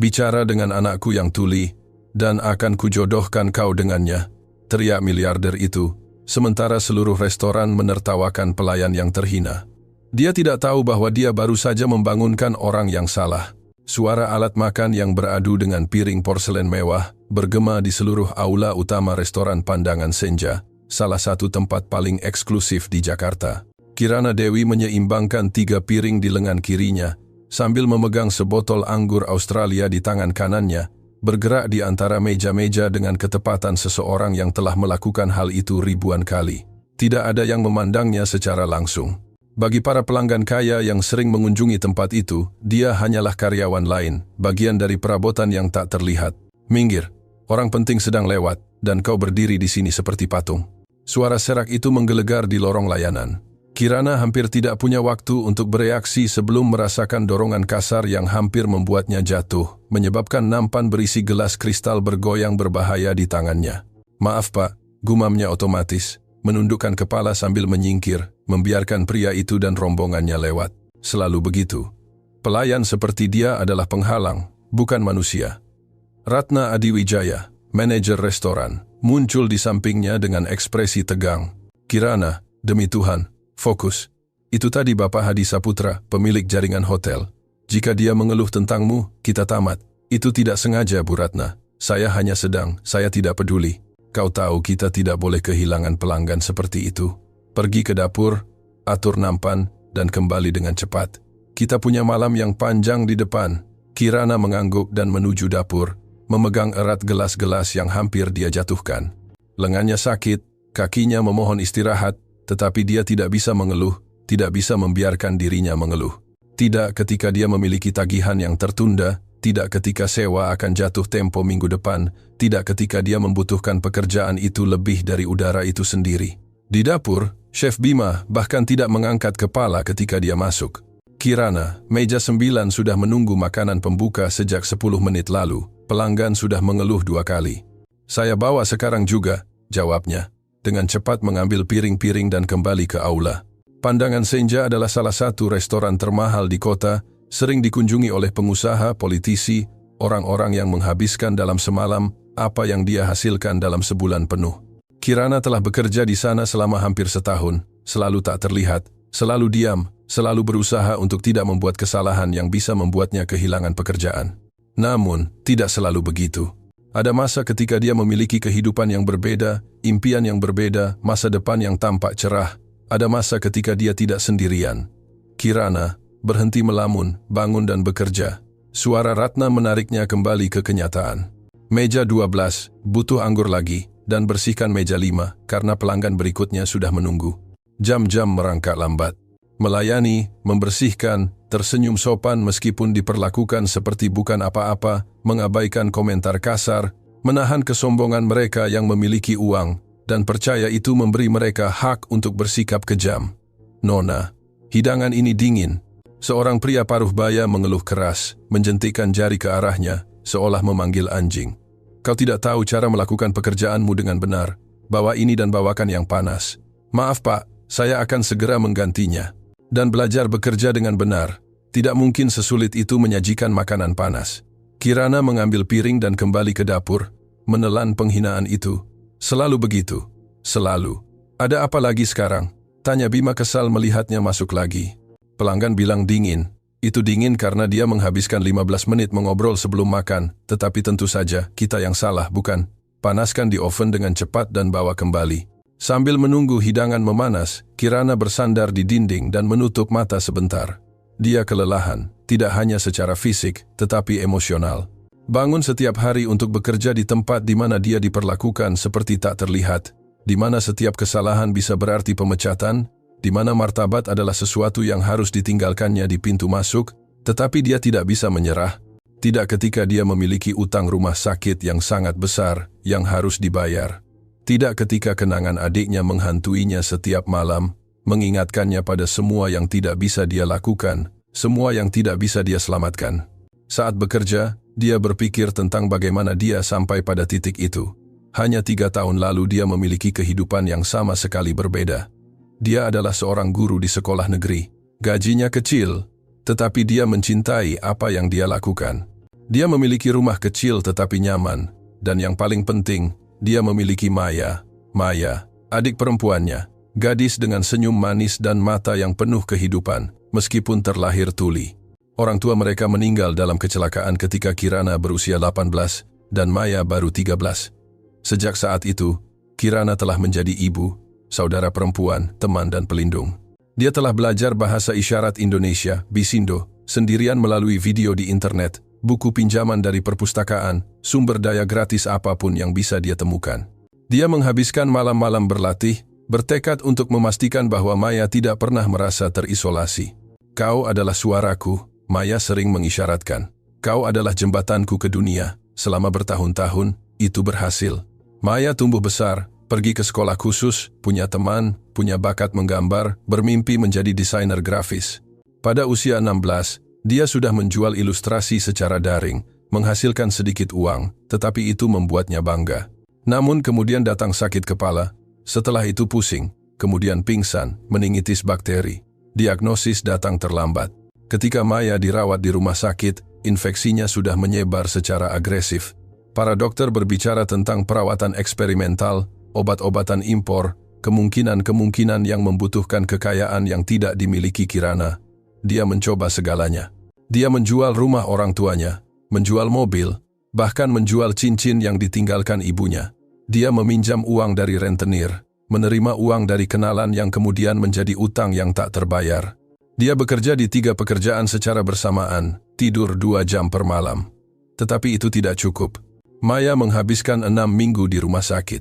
Bicara dengan anakku yang tuli, dan akan kujodohkan kau dengannya, teriak miliarder itu, sementara seluruh restoran menertawakan pelayan yang terhina. Dia tidak tahu bahwa dia baru saja membangunkan orang yang salah. Suara alat makan yang beradu dengan piring porselen mewah bergema di seluruh aula utama restoran Pandangan Senja, salah satu tempat paling eksklusif di Jakarta. Kirana Dewi menyeimbangkan 3 piring di lengan kirinya, sambil memegang sebotol anggur Australia di tangan kanannya, bergerak di antara meja-meja dengan ketepatan seseorang yang telah melakukan hal itu ribuan kali. Tidak ada yang memandangnya secara langsung. Bagi para pelanggan kaya yang sering mengunjungi tempat itu, dia hanyalah karyawan lain, bagian dari perabotan yang tak terlihat. Minggir, orang penting sedang lewat, dan kau berdiri di sini seperti patung. Suara serak itu menggelegar di lorong layanan. Kirana hampir tidak punya waktu untuk bereaksi sebelum merasakan dorongan kasar yang hampir membuatnya jatuh, menyebabkan nampan berisi gelas kristal bergoyang berbahaya di tangannya. Maaf pak, gumamnya otomatis, menundukkan kepala sambil menyingkir, membiarkan pria itu dan rombongannya lewat. Selalu begitu. Pelayan seperti dia adalah penghalang, bukan manusia. Ratna Adiwijaya, manajer restoran, muncul di sampingnya dengan ekspresi tegang. Kirana, demi Tuhan, fokus. Itu tadi Bapak Hadi Saputra, pemilik jaringan hotel. Jika dia mengeluh tentangmu, kita tamat. Itu tidak sengaja, Bu Ratna. Saya tidak peduli. Kau tahu kita tidak boleh kehilangan pelanggan seperti itu. Pergi ke dapur, atur nampan, dan kembali dengan cepat. Kita punya malam yang panjang di depan. Kirana mengangguk dan menuju dapur, memegang erat gelas-gelas yang hampir dia jatuhkan. Lengannya sakit, kakinya memohon istirahat, tetapi dia tidak bisa mengeluh, tidak bisa membiarkan dirinya mengeluh. Tidak ketika dia memiliki tagihan yang tertunda, tidak ketika sewa akan jatuh tempo minggu depan, tidak ketika dia membutuhkan pekerjaan itu lebih dari udara itu sendiri. Di dapur, Chef Bima bahkan tidak mengangkat kepala ketika dia masuk. Kirana, meja 9 sudah menunggu makanan pembuka sejak 10 menit lalu. Pelanggan sudah mengeluh 2 kali. Saya bawa sekarang juga, jawabnya, dengan cepat mengambil piring-piring dan kembali ke aula. Pandangan Senja adalah salah satu restoran termahal di kota, sering dikunjungi oleh pengusaha, politisi, orang-orang yang menghabiskan dalam semalam apa yang dia hasilkan dalam sebulan penuh. Kirana telah bekerja di sana selama hampir setahun, selalu tak terlihat, selalu diam, selalu berusaha untuk tidak membuat kesalahan yang bisa membuatnya kehilangan pekerjaan. Namun, tidak selalu begitu. Ada masa ketika dia memiliki kehidupan yang berbeda, impian yang berbeda, masa depan yang tampak cerah. Ada masa ketika dia tidak sendirian. Kirana berhenti melamun, bangun dan bekerja. Suara Ratna menariknya kembali ke kenyataan. Meja 12, butuh anggur lagi, dan bersihkan meja 5, karena pelanggan berikutnya sudah menunggu. Jam-jam merangkak lambat. Melayani, membersihkan, tersenyum sopan meskipun diperlakukan seperti bukan apa-apa, mengabaikan komentar kasar, menahan kesombongan mereka yang memiliki uang, dan percaya itu memberi mereka hak untuk bersikap kejam. Nona, hidangan ini dingin. Seorang pria paruh baya mengeluh keras, menjentikkan jari ke arahnya, seolah memanggil anjing. Kau tidak tahu cara melakukan pekerjaanmu dengan benar. Bawa ini dan bawakan yang panas. Maaf pak, saya akan segera menggantinya. Dan belajar bekerja dengan benar. Tidak mungkin sesulit itu menyajikan makanan panas. Kirana mengambil piring dan kembali ke dapur, menelan penghinaan itu. Selalu begitu. Selalu. Ada apa lagi sekarang? Tanya Bima kesal melihatnya masuk lagi. Pelanggan bilang dingin. Itu dingin karena dia menghabiskan 15 menit mengobrol sebelum makan, tetapi tentu saja kita yang salah, bukan? Panaskan di oven dengan cepat dan bawa kembali. Sambil menunggu hidangan memanas, Kirana bersandar di dinding dan menutup mata sebentar. Dia kelelahan, tidak hanya secara fisik, tetapi emosional. Bangun setiap hari untuk bekerja di tempat di mana dia diperlakukan seperti tak terlihat, di mana setiap kesalahan bisa berarti pemecatan, di mana martabat adalah sesuatu yang harus ditinggalkannya di pintu masuk, tetapi dia tidak bisa menyerah. Tidak ketika dia memiliki utang rumah sakit yang sangat besar, yang harus dibayar. Tidak ketika kenangan adiknya menghantuinya setiap malam, mengingatkannya pada semua yang tidak bisa dia lakukan, semua yang tidak bisa dia selamatkan. Saat bekerja, dia berpikir tentang bagaimana dia sampai pada titik itu. Hanya 3 tahun lalu dia memiliki kehidupan yang sama sekali berbeda. Dia adalah seorang guru di sekolah negeri. Gajinya kecil, tetapi dia mencintai apa yang dia lakukan. Dia memiliki rumah kecil tetapi nyaman, dan yang paling penting, dia memiliki Maya. Maya, adik perempuannya, gadis dengan senyum manis dan mata yang penuh kehidupan, meskipun terlahir tuli. Orang tua mereka meninggal dalam kecelakaan ketika Kirana berusia 18 dan Maya baru 13. Sejak saat itu, Kirana telah menjadi ibu, saudara perempuan, teman dan pelindung. Dia telah belajar bahasa isyarat Indonesia, Bisindo, sendirian melalui video di internet, buku pinjaman dari perpustakaan, sumber daya gratis apapun yang bisa dia temukan. Dia menghabiskan malam-malam berlatih, bertekad untuk memastikan bahwa Maya tidak pernah merasa terisolasi. Kau adalah suaraku, Maya sering mengisyaratkan. Kau adalah jembatanku ke dunia. Selama bertahun-tahun, itu berhasil. Maya tumbuh besar, pergi ke sekolah khusus, punya teman, punya bakat menggambar, bermimpi menjadi desainer grafis. Pada usia 16, dia sudah menjual ilustrasi secara daring, menghasilkan sedikit uang, tetapi itu membuatnya bangga. Namun kemudian datang sakit kepala, setelah itu pusing, kemudian pingsan, meningitis bakteri. Diagnosis datang terlambat. Ketika Maya dirawat di rumah sakit, infeksinya sudah menyebar secara agresif. Para dokter berbicara tentang perawatan eksperimental, obat-obatan impor, kemungkinan-kemungkinan yang membutuhkan kekayaan yang tidak dimiliki Kirana. Dia mencoba segalanya. Dia menjual rumah orang tuanya, menjual mobil, bahkan menjual cincin yang ditinggalkan ibunya. Dia meminjam uang dari rentenir, menerima uang dari kenalan yang kemudian menjadi utang yang tak terbayar. Dia bekerja di 3 pekerjaan secara bersamaan, tidur 2 jam per malam. Tetapi itu tidak cukup. Maya menghabiskan 6 minggu di rumah sakit.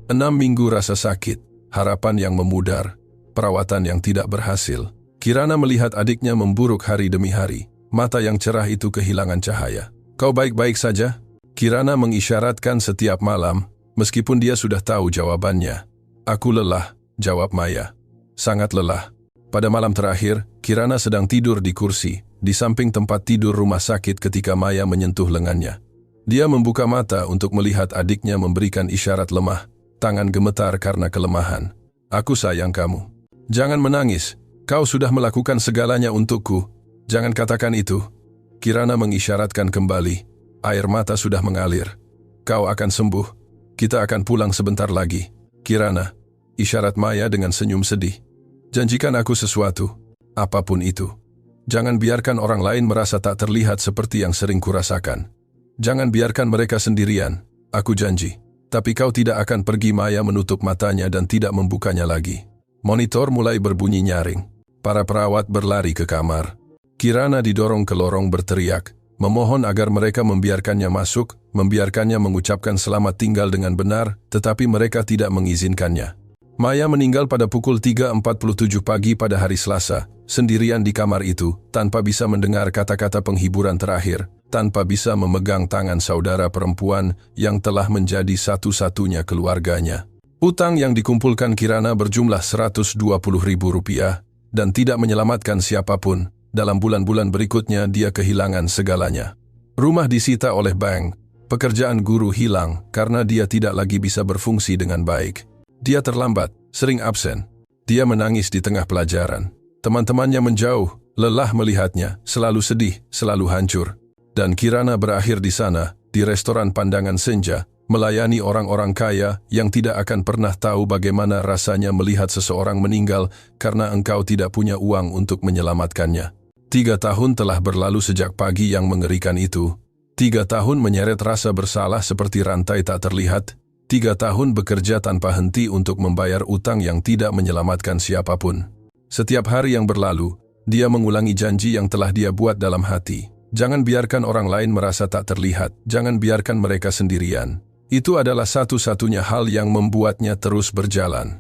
6 minggu rasa sakit, harapan yang memudar, perawatan yang tidak berhasil. Kirana melihat adiknya memburuk hari demi hari. Mata yang cerah itu kehilangan cahaya. Kau baik-baik saja? Kirana mengisyaratkan setiap malam, meskipun dia sudah tahu jawabannya. Aku lelah, jawab Maya. Sangat lelah. Pada malam terakhir, Kirana sedang tidur di kursi, di samping tempat tidur rumah sakit ketika Maya menyentuh lengannya. Dia membuka mata untuk melihat adiknya memberikan isyarat lemah, tangan gemetar karena kelemahan. Aku sayang kamu. Jangan menangis, kau sudah melakukan segalanya untukku. Jangan katakan itu. Kirana mengisyaratkan kembali. Air mata sudah mengalir. Kau akan sembuh. Kita akan pulang sebentar lagi. Kirana, isyarat Maya dengan senyum sedih. Janjikan aku sesuatu, apapun itu. Jangan biarkan orang lain merasa tak terlihat seperti yang sering kurasakan. Jangan biarkan mereka sendirian, aku janji. Tapi kau tidak akan pergi. Maya menutup matanya dan tidak membukanya lagi. Monitor mulai berbunyi nyaring. Para perawat berlari ke kamar. Kirana didorong ke lorong berteriak, memohon agar mereka membiarkannya masuk, membiarkannya mengucapkan selamat tinggal dengan benar, tetapi mereka tidak mengizinkannya. Maya meninggal pada pukul 3.47 pagi pada hari Selasa, sendirian di kamar itu, tanpa bisa mendengar kata-kata penghiburan terakhir, tanpa bisa memegang tangan saudara perempuan yang telah menjadi satu-satunya keluarganya. Utang yang dikumpulkan Kirana berjumlah Rp120.000 dan tidak menyelamatkan siapapun. Dalam bulan-bulan berikutnya dia kehilangan segalanya. Rumah disita oleh bank, pekerjaan guru hilang karena dia tidak lagi bisa berfungsi dengan baik. Dia terlambat, sering absen. Dia menangis di tengah pelajaran. Teman-temannya menjauh, lelah melihatnya, selalu sedih, selalu hancur. Dan Kirana berakhir di sana, di restoran pandangan senja, melayani orang-orang kaya yang tidak akan pernah tahu bagaimana rasanya melihat seseorang meninggal karena engkau tidak punya uang untuk menyelamatkannya. 3 tahun telah berlalu sejak pagi yang mengerikan itu. 3 tahun menyeret rasa bersalah seperti rantai tak terlihat. 3 tahun bekerja tanpa henti untuk membayar utang yang tidak menyelamatkan siapapun. Setiap hari yang berlalu, dia mengulangi janji yang telah dia buat dalam hati. Jangan biarkan orang lain merasa tak terlihat. Jangan biarkan mereka sendirian. Itu adalah satu-satunya hal yang membuatnya terus berjalan.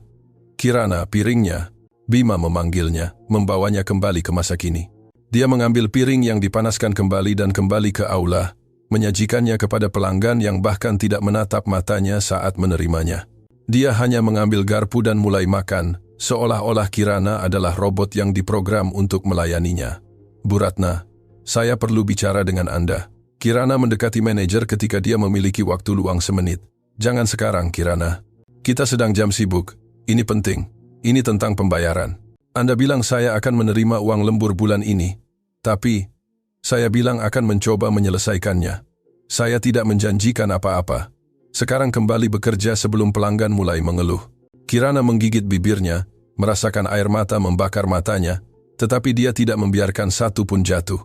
Kirana, piringnya. Bima memanggilnya, membawanya kembali ke masa kini. Dia mengambil piring yang dipanaskan kembali dan kembali ke aula, menyajikannya kepada pelanggan yang bahkan tidak menatap matanya saat menerimanya. Dia hanya mengambil garpu dan mulai makan, seolah-olah Kirana adalah robot yang diprogram untuk melayaninya. Bu Ratna, saya perlu bicara dengan Anda. Kirana mendekati manajer ketika dia memiliki waktu luang semenit. Jangan sekarang, Kirana. Kita sedang jam sibuk. Ini penting. Ini tentang pembayaran. Anda bilang saya akan menerima uang lembur bulan ini. Tapi, Saya bilang akan mencoba menyelesaikannya. Saya tidak menjanjikan apa-apa. Sekarang kembali bekerja sebelum pelanggan mulai mengeluh. Kirana menggigit bibirnya, merasakan air mata membakar matanya, tetapi dia tidak membiarkan satu pun jatuh.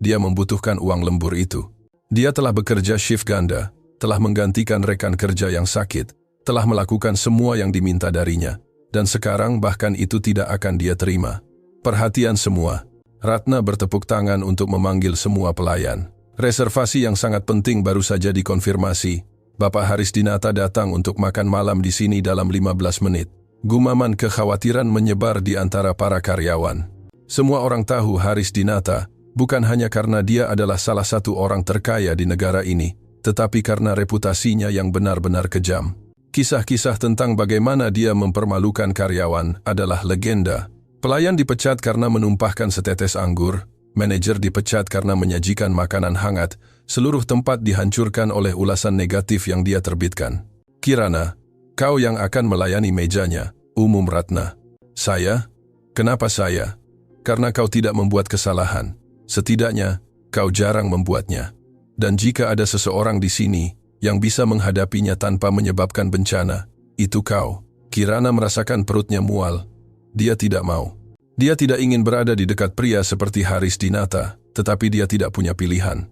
Dia membutuhkan uang lembur itu. Dia telah bekerja shift ganda, telah menggantikan rekan kerja yang sakit, telah melakukan semua yang diminta darinya, dan sekarang bahkan itu tidak akan dia terima. Perhatian semua. Ratna bertepuk tangan untuk memanggil semua pelayan. Reservasi yang sangat penting baru saja dikonfirmasi. Bapak Haris Dinata datang untuk makan malam di sini dalam 15 menit. Gumaman kekhawatiran menyebar di antara para karyawan. Semua orang tahu Haris Dinata, bukan hanya karena dia adalah salah satu orang terkaya di negara ini, tetapi karena reputasinya yang benar-benar kejam. Kisah-kisah tentang bagaimana dia mempermalukan karyawan adalah legenda. Pelayan dipecat karena menumpahkan setetes anggur, manajer dipecat karena menyajikan makanan hangat, seluruh tempat dihancurkan oleh ulasan negatif yang dia terbitkan. Kirana, kau yang akan melayani mejanya, umum Ratna. Saya? Kenapa saya? Karena kau tidak membuat kesalahan. Setidaknya, kau jarang membuatnya. Dan jika ada seseorang di sini yang bisa menghadapinya tanpa menyebabkan bencana, itu kau. Kirana merasakan perutnya mual. Dia tidak mau. Dia tidak ingin berada di dekat pria seperti Haris Dinata, tetapi dia tidak punya pilihan.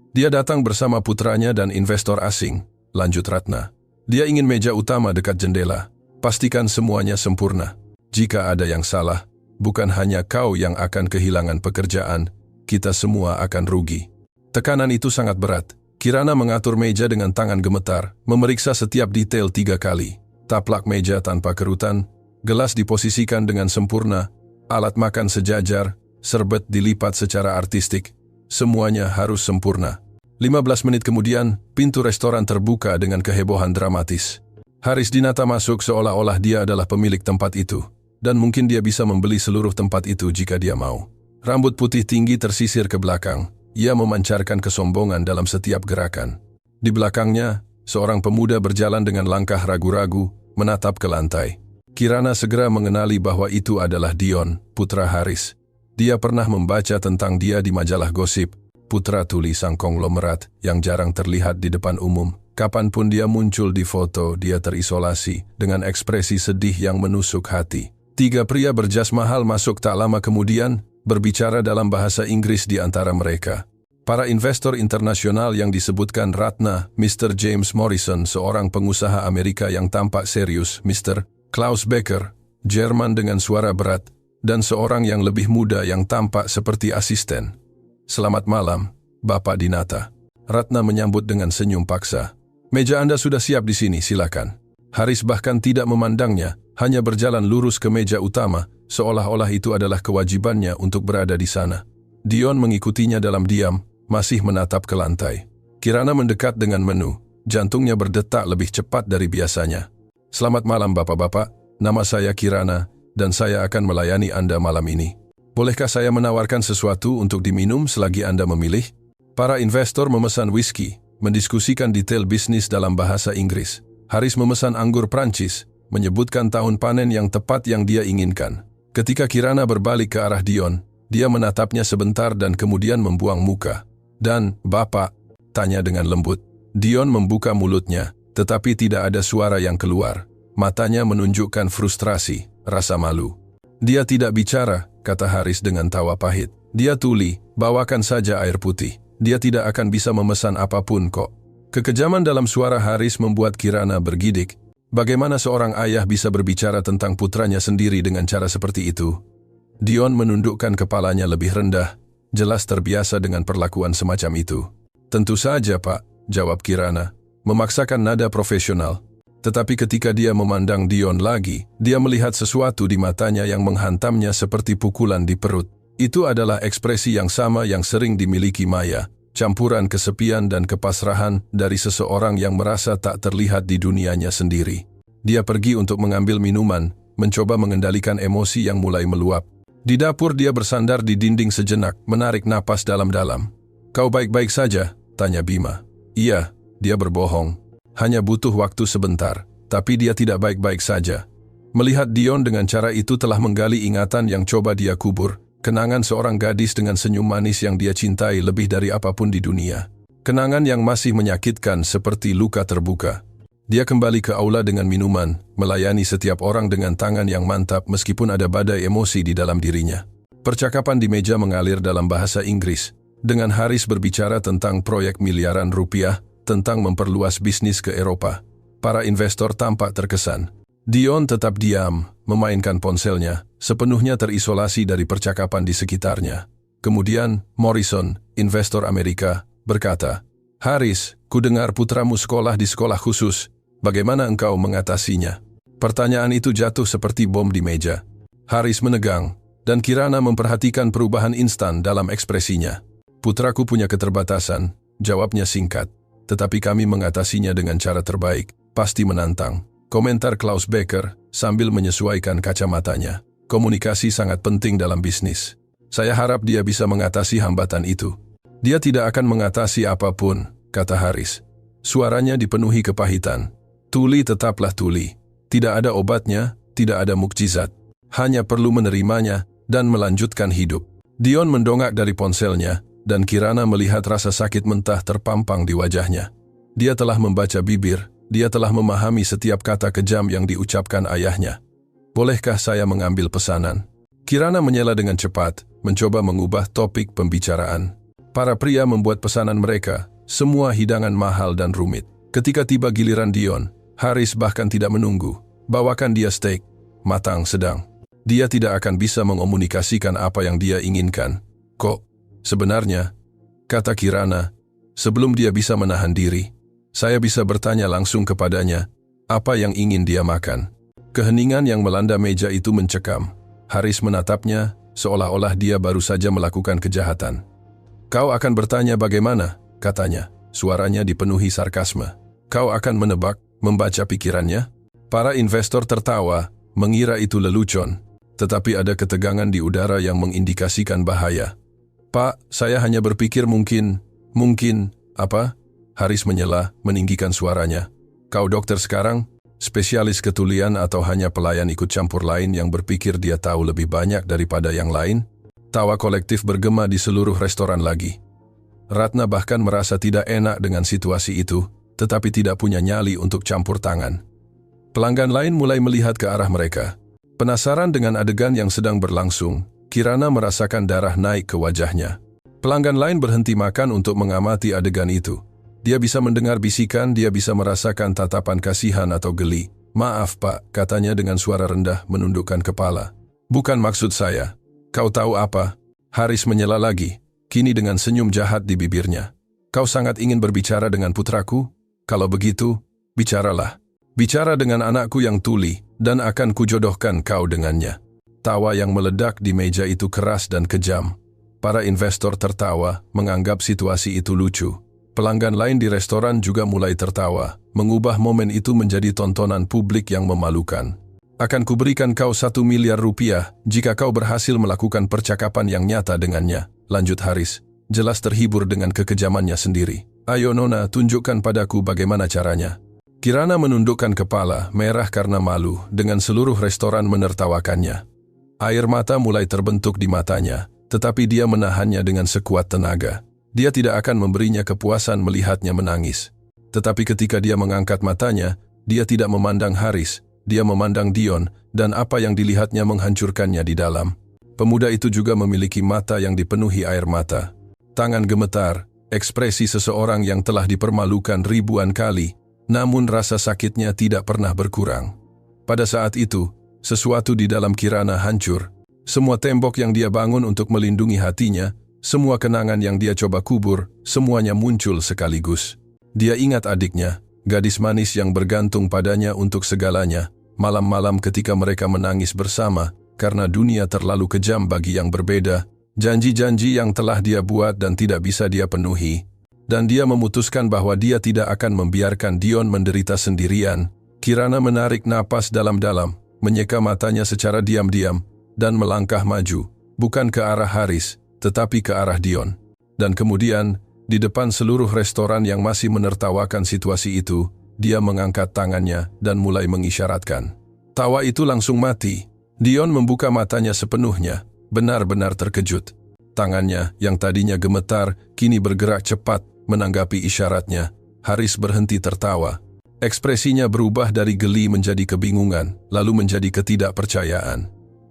Dia datang bersama putranya dan investor asing, lanjut Ratna. Dia ingin meja utama dekat jendela. Pastikan semuanya sempurna. Jika ada yang salah, bukan hanya kau yang akan kehilangan pekerjaan, kita semua akan rugi. Tekanan itu sangat berat. Kirana mengatur meja dengan tangan gemetar, memeriksa setiap detail 3 kali. Taplak meja tanpa kerutan, gelas diposisikan dengan sempurna, alat makan sejajar, serbet dilipat secara artistik. Semuanya harus sempurna. 15 menit kemudian, pintu restoran terbuka dengan kehebohan dramatis. Haris Dinata masuk seolah-olah dia adalah pemilik tempat itu, dan mungkin dia bisa membeli seluruh tempat itu jika dia mau. Rambut putih tinggi tersisir ke belakang. Ia memancarkan kesombongan dalam setiap gerakan. Di belakangnya, seorang pemuda berjalan dengan langkah ragu-ragu, menatap ke lantai. Kirana segera mengenali bahwa itu adalah Dion, putra Haris. Dia pernah membaca tentang dia di majalah gosip, putra tuli sang konglomerat yang jarang terlihat di depan umum. Kapanpun dia muncul di foto, dia terisolasi dengan ekspresi sedih yang menusuk hati. 3 pria berjas mahal masuk tak lama kemudian, berbicara dalam bahasa Inggris di antara mereka. Para investor internasional yang disebutkan Ratna, Mr. James Morrison, seorang pengusaha Amerika yang tampak serius, Mr. Klaus Becker, Jerman dengan suara berat, dan seorang yang lebih muda yang tampak seperti asisten. Selamat malam, Bapak Dinata. Ratna menyambut dengan senyum paksa. Meja Anda sudah siap di sini, silakan. Haris bahkan tidak memandangnya, hanya berjalan lurus ke meja utama, seolah-olah itu adalah kewajibannya untuk berada di sana. Dion mengikutinya dalam diam, masih menatap ke lantai. Kirana mendekat dengan menu, jantungnya berdetak lebih cepat dari biasanya. Selamat malam Bapak-Bapak, nama saya Kirana, dan saya akan melayani Anda malam ini. Bolehkah saya menawarkan sesuatu untuk diminum selagi Anda memilih? Para investor memesan whisky, mendiskusikan detail bisnis dalam bahasa Inggris. Haris memesan anggur Prancis, menyebutkan tahun panen yang tepat yang dia inginkan. Ketika Kirana berbalik ke arah Dion, dia menatapnya sebentar dan kemudian membuang muka. Dan, Bapak, tanya dengan lembut. Dion membuka mulutnya, tetapi tidak ada suara yang keluar. Matanya menunjukkan frustrasi, rasa malu. Dia tidak bicara, kata Haris dengan tawa pahit. Dia tuli, bawakan saja air putih. Dia tidak akan bisa memesan apapun kok. Kekejaman dalam suara Haris membuat Kirana bergidik. Bagaimana seorang ayah bisa berbicara tentang putranya sendiri dengan cara seperti itu? Dion menundukkan kepalanya lebih rendah, jelas terbiasa dengan perlakuan semacam itu. Tentu saja, Pak, jawab Kirana, memaksakan nada profesional. Tetapi ketika dia memandang Dion lagi, dia melihat sesuatu di matanya yang menghantamnya seperti pukulan di perut. Itu adalah ekspresi yang sama yang sering dimiliki Maya, campuran kesepian dan kepasrahan dari seseorang yang merasa tak terlihat di dunianya sendiri. Dia pergi untuk mengambil minuman, mencoba mengendalikan emosi yang mulai meluap. Di dapur dia bersandar di dinding sejenak, menarik napas dalam-dalam. Kau baik-baik saja? Tanya Bima. Iya, dia berbohong. Hanya butuh waktu sebentar, tapi dia tidak baik-baik saja. Melihat Dion dengan cara itu telah menggali ingatan yang coba dia kubur. Kenangan seorang gadis dengan senyum manis yang dia cintai lebih dari apapun di dunia. Kenangan yang masih menyakitkan seperti luka terbuka. Dia kembali ke aula dengan minuman, melayani setiap orang dengan tangan yang mantap meskipun ada badai emosi di dalam dirinya. Percakapan di meja mengalir dalam bahasa Inggris, dengan Haris berbicara tentang proyek miliaran rupiah, tentang memperluas bisnis ke Eropa. Para investor tampak terkesan. Dion tetap diam, memainkan ponselnya, sepenuhnya terisolasi dari percakapan di sekitarnya. Kemudian, Morrison, investor Amerika, berkata, "Haris, kudengar putramu sekolah di sekolah khusus. Bagaimana engkau mengatasinya?" Pertanyaan itu jatuh seperti bom di meja. Haris menegang, dan Kirana memperhatikan perubahan instan dalam ekspresinya. "Putraku punya keterbatasan," jawabnya singkat. "Tetapi kami mengatasinya dengan cara terbaik, pasti menantang." Komentar Klaus Becker sambil menyesuaikan kacamatanya. "Komunikasi sangat penting dalam bisnis. Saya harap dia bisa mengatasi hambatan itu." "Dia tidak akan mengatasi apapun," kata Haris. Suaranya dipenuhi kepahitan. "Tuli tetaplah Tuli. Tidak ada obatnya, tidak ada mukjizat. Hanya perlu menerimanya dan melanjutkan hidup." Dion mendongak dari ponselnya, dan Kirana melihat rasa sakit mentah terpampang di wajahnya. Dia telah membaca bibir, dia telah memahami setiap kata kejam yang diucapkan ayahnya. "Bolehkah saya mengambil pesanan?" Kirana menyela dengan cepat, mencoba mengubah topik pembicaraan. Para pria membuat pesanan mereka, semua hidangan mahal dan rumit. Ketika tiba giliran Dion, Haris bahkan tidak menunggu. "Bawakan dia steak, matang sedang." Dia tidak akan bisa mengomunikasikan apa yang dia inginkan. "Kok, sebenarnya," kata Kirana, sebelum dia bisa menahan diri. "Saya bisa bertanya langsung kepadanya, apa yang ingin dia makan?" Keheningan yang melanda meja itu mencekam. Haris menatapnya, seolah-olah dia baru saja melakukan kejahatan. "Kau akan bertanya bagaimana?" katanya. Suaranya dipenuhi sarkasme. "Kau akan menebak, membaca pikirannya?" Para investor tertawa, mengira itu lelucon. Tetapi ada ketegangan di udara yang mengindikasikan bahaya. "Pak, saya hanya berpikir mungkin, apa?" Haris menyela, meninggikan suaranya. "Kau dokter sekarang? Spesialis ketulian atau hanya pelayan ikut campur lain yang berpikir dia tahu lebih banyak daripada yang lain?" Tawa kolektif bergema di seluruh restoran lagi. Ratna bahkan merasa tidak enak dengan situasi itu, tetapi tidak punya nyali untuk campur tangan. Pelanggan lain mulai melihat ke arah mereka. Penasaran dengan adegan yang sedang berlangsung, Kirana merasakan darah naik ke wajahnya. Pelanggan lain berhenti makan untuk mengamati adegan itu. Dia bisa mendengar bisikan, dia bisa merasakan tatapan kasihan atau geli. "Maaf Pak," katanya dengan suara rendah menundukkan kepala. "Bukan maksud saya." "Kau tahu apa?" Haris menyela lagi, kini dengan senyum jahat di bibirnya. "Kau sangat ingin berbicara dengan putraku? Kalau begitu, bicaralah. Bicara dengan anakku yang tuli, dan akan kujodohkan kau dengannya." Tawa yang meledak di meja itu keras dan kejam. Para investor tertawa, menganggap situasi itu lucu. Pelanggan lain di restoran juga mulai tertawa, mengubah momen itu menjadi tontonan publik yang memalukan. "Akan kuberikan kau 1 miliar rupiah jika kau berhasil melakukan percakapan yang nyata dengannya," lanjut Haris, jelas terhibur dengan kekejamannya sendiri. "Ayo Nona, tunjukkan padaku bagaimana caranya." Kirana menundukkan kepala, merah karena malu, dengan seluruh restoran menertawakannya. Air mata mulai terbentuk di matanya, tetapi dia menahannya dengan sekuat tenaga. Dia tidak akan memberinya kepuasan melihatnya menangis. Tetapi ketika dia mengangkat matanya, dia tidak memandang Haris, dia memandang Dion, dan apa yang dilihatnya menghancurkannya di dalam. Pemuda itu juga memiliki mata yang dipenuhi air mata. Tangan gemetar, ekspresi seseorang yang telah dipermalukan ribuan kali, namun rasa sakitnya tidak pernah berkurang. Pada saat itu, sesuatu di dalam Kirana hancur. Semua tembok yang dia bangun untuk melindungi hatinya, semua kenangan yang dia coba kubur, semuanya muncul sekaligus. Dia ingat adiknya, gadis manis yang bergantung padanya untuk segalanya, malam-malam ketika mereka menangis bersama, karena dunia terlalu kejam bagi yang berbeda, janji-janji yang telah dia buat dan tidak bisa dia penuhi. Dan dia memutuskan bahwa dia tidak akan membiarkan Dion menderita sendirian. Kirana menarik napas dalam-dalam, menyeka matanya secara diam-diam, dan melangkah maju, bukan ke arah Haris, tetapi ke arah Dion. Dan kemudian, di depan seluruh restoran yang masih menertawakan situasi itu, dia mengangkat tangannya dan mulai mengisyaratkan. Tawa itu langsung mati. Dion membuka matanya sepenuhnya, benar-benar terkejut. Tangannya yang tadinya gemetar, kini bergerak cepat menanggapi isyaratnya. Haris berhenti tertawa. Ekspresinya berubah dari geli menjadi kebingungan, lalu menjadi ketidakpercayaan.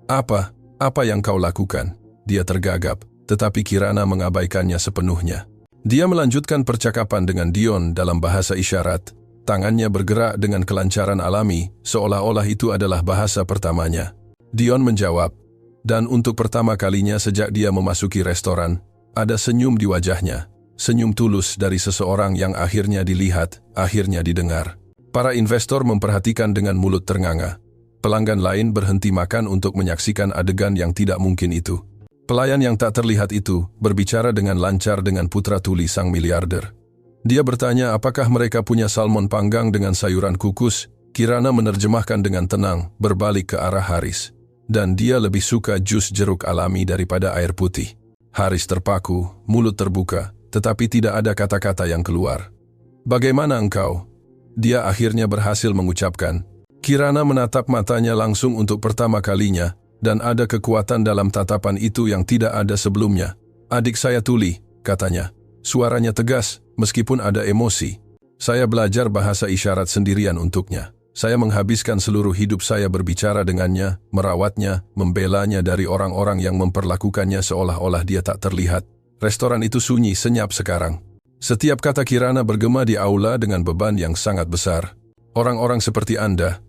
Apa yang kau lakukan? Dia tergagap, tetapi Kirana mengabaikannya sepenuhnya. Dia melanjutkan percakapan dengan Dion dalam bahasa isyarat. Tangannya bergerak dengan kelancaran alami, seolah-olah itu adalah bahasa pertamanya. Dion menjawab, dan untuk pertama kalinya sejak dia memasuki restoran, ada senyum di wajahnya. Senyum tulus dari seseorang yang akhirnya dilihat, akhirnya didengar. Para investor memperhatikan dengan mulut ternganga. Pelanggan lain berhenti makan untuk menyaksikan adegan yang tidak mungkin itu. Pelayan yang tak terlihat itu berbicara dengan lancar dengan putra tuli sang miliarder. Dia bertanya apakah mereka punya salmon panggang dengan sayuran kukus. Kirana menerjemahkan dengan tenang, berbalik ke arah Haris. Dan dia lebih suka jus jeruk alami daripada air putih. Haris terpaku, mulut terbuka, tetapi tidak ada kata-kata yang keluar. Bagaimana engkau? Dia akhirnya berhasil mengucapkan. Kirana menatap matanya langsung untuk pertama kalinya, dan ada kekuatan dalam tatapan itu yang tidak ada sebelumnya. Adik saya tuli, katanya. Suaranya tegas, meskipun ada emosi. Saya belajar bahasa isyarat sendirian untuknya. Saya menghabiskan seluruh hidup saya berbicara dengannya, merawatnya, membelanya dari orang-orang yang memperlakukannya seolah-olah dia tak terlihat. Restoran itu sunyi senyap sekarang. Setiap kata Kirana bergema di aula dengan beban yang sangat besar. Orang-orang seperti Anda,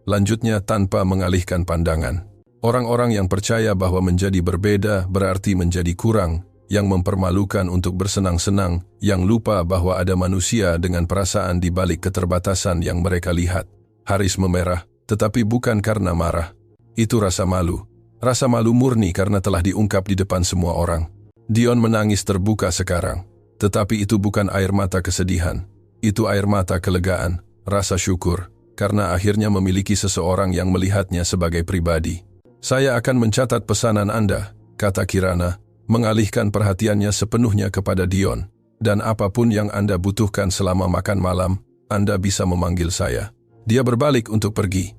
lanjutnya tanpa mengalihkan pandangan. Orang-orang yang percaya bahwa menjadi berbeda berarti menjadi kurang, yang mempermalukan untuk bersenang-senang, yang lupa bahwa ada manusia dengan perasaan di balik keterbatasan yang mereka lihat. Haris memerah, tetapi bukan karena marah. Itu rasa malu. Rasa malu murni karena telah diungkap di depan semua orang. Dion menangis terbuka sekarang. Tetapi itu bukan air mata kesedihan. Itu air mata kelegaan, rasa syukur, karena akhirnya memiliki seseorang yang melihatnya sebagai pribadi. Saya akan mencatat pesanan Anda, kata Kirana, mengalihkan perhatiannya sepenuhnya kepada Dion. Dan apapun yang Anda butuhkan selama makan malam, Anda bisa memanggil saya. Dia berbalik untuk pergi.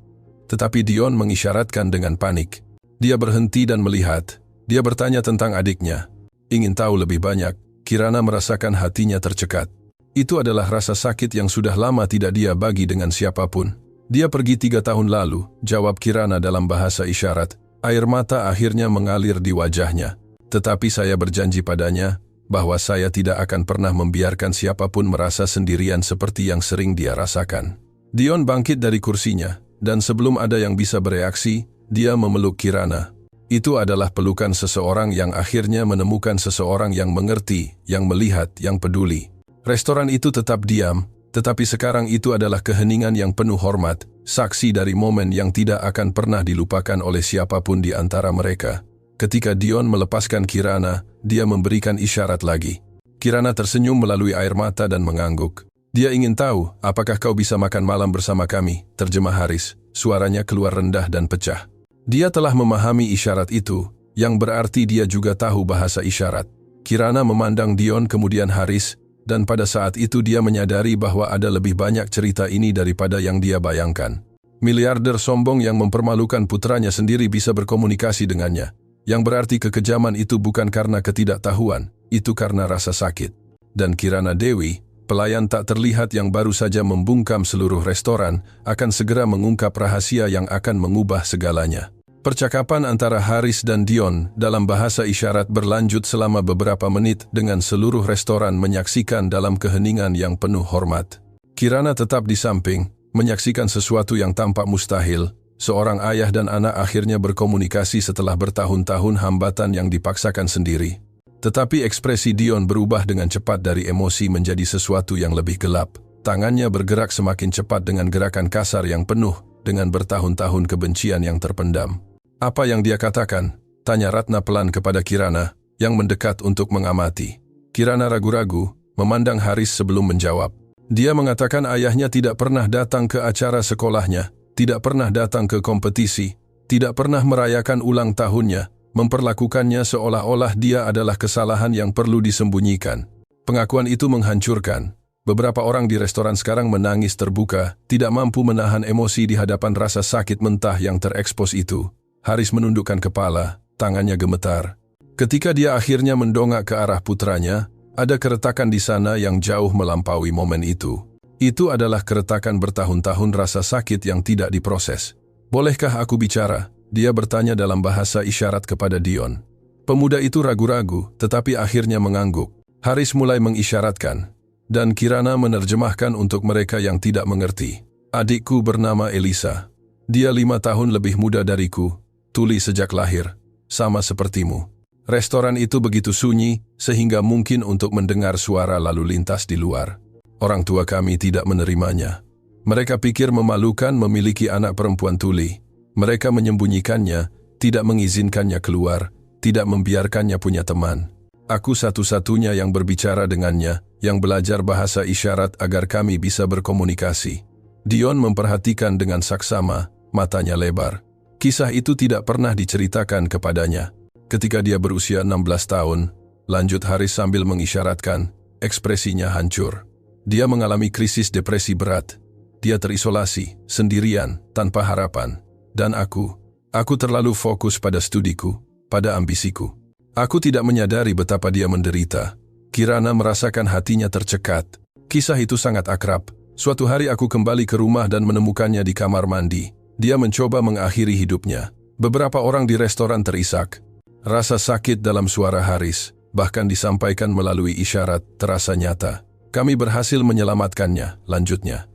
Tetapi Dion mengisyaratkan dengan panik. Dia berhenti dan melihat. Dia bertanya tentang adiknya. Ingin tahu lebih banyak. Kirana merasakan hatinya tercekat. Itu adalah rasa sakit yang sudah lama tidak dia bagi dengan siapapun. Dia pergi 3 tahun lalu, jawab Kirana dalam bahasa isyarat. Air mata akhirnya mengalir di wajahnya. Tetapi saya berjanji padanya, bahwa saya tidak akan pernah membiarkan siapapun merasa sendirian seperti yang sering dia rasakan. Dion bangkit dari kursinya, dan sebelum ada yang bisa bereaksi, dia memeluk Kirana. Itu adalah pelukan seseorang yang akhirnya menemukan seseorang yang mengerti, yang melihat, yang peduli. Restoran itu tetap diam, tetapi sekarang itu adalah keheningan yang penuh hormat, saksi dari momen yang tidak akan pernah dilupakan oleh siapapun di antara mereka. Ketika Dion melepaskan Kirana, dia memberikan isyarat lagi. Kirana tersenyum melalui air mata dan mengangguk. Dia ingin tahu, apakah kau bisa makan malam bersama kami, terjemah Haris. Suaranya keluar rendah dan pecah. Dia telah memahami isyarat itu, yang berarti dia juga tahu bahasa isyarat. Kirana memandang Dion kemudian Haris, dan pada saat itu dia menyadari bahwa ada lebih banyak cerita ini daripada yang dia bayangkan. Miliarder sombong yang mempermalukan putranya sendiri bisa berkomunikasi dengannya. Yang berarti kekejaman itu bukan karena ketidaktahuan, itu karena rasa sakit. Dan Kirana Dewi, pelayan tak terlihat yang baru saja membungkam seluruh restoran, akan segera mengungkap rahasia yang akan mengubah segalanya. Percakapan antara Haris dan Dion dalam bahasa isyarat berlanjut selama beberapa menit dengan seluruh restoran menyaksikan dalam keheningan yang penuh hormat. Kirana tetap di samping, menyaksikan sesuatu yang tampak mustahil. Seorang ayah dan anak akhirnya berkomunikasi setelah bertahun-tahun hambatan yang dipaksakan sendiri. Tetapi ekspresi Dion berubah dengan cepat dari emosi menjadi sesuatu yang lebih gelap. Tangannya bergerak semakin cepat dengan gerakan kasar yang penuh dengan bertahun-tahun kebencian yang terpendam. Apa yang dia katakan? Tanya Ratna pelan kepada Kirana, yang mendekat untuk mengamati. Kirana ragu-ragu, memandang Haris sebelum menjawab. Dia mengatakan ayahnya tidak pernah datang ke acara sekolahnya, tidak pernah datang ke kompetisi, tidak pernah merayakan ulang tahunnya, memperlakukannya seolah-olah dia adalah kesalahan yang perlu disembunyikan. Pengakuan itu menghancurkan. Beberapa orang di restoran sekarang menangis terbuka, tidak mampu menahan emosi di hadapan rasa sakit mentah yang terekspos itu. Haris menundukkan kepala, tangannya gemetar. Ketika dia akhirnya mendongak ke arah putranya, ada keretakan di sana yang jauh melampaui momen itu. Itu adalah keretakan bertahun-tahun rasa sakit yang tidak diproses. "Bolehkah aku bicara?" Dia bertanya dalam bahasa isyarat kepada Dion. Pemuda itu ragu-ragu, tetapi akhirnya mengangguk. Haris mulai mengisyaratkan, dan Kirana menerjemahkan untuk mereka yang tidak mengerti. "Adikku bernama Elisa. Dia 5 tahun lebih muda dariku, tuli sejak lahir, sama sepertimu." Restoran itu begitu sunyi, sehingga mungkin untuk mendengar suara lalu lintas di luar. Orang tua kami tidak menerimanya. Mereka pikir memalukan memiliki anak perempuan tuli. Mereka menyembunyikannya, tidak mengizinkannya keluar, tidak membiarkannya punya teman. Aku satu-satunya yang berbicara dengannya, yang belajar bahasa isyarat agar kami bisa berkomunikasi. Dion memperhatikan dengan saksama, matanya lebar. Kisah itu tidak pernah diceritakan kepadanya. Ketika dia berusia 16 tahun, lanjut Haris sambil mengisyaratkan, ekspresinya hancur. Dia mengalami krisis depresi berat. Dia terisolasi, sendirian, tanpa harapan. Dan aku terlalu fokus pada studiku, pada ambisiku. Aku tidak menyadari betapa dia menderita. Kirana merasakan hatinya tercekat. Kisah itu sangat akrab. Suatu hari aku kembali ke rumah dan menemukannya di kamar mandi. Dia mencoba mengakhiri hidupnya. Beberapa orang di restoran terisak. Rasa sakit dalam suara Haris, bahkan disampaikan melalui isyarat, terasa nyata. "Kami berhasil menyelamatkannya," lanjutnya.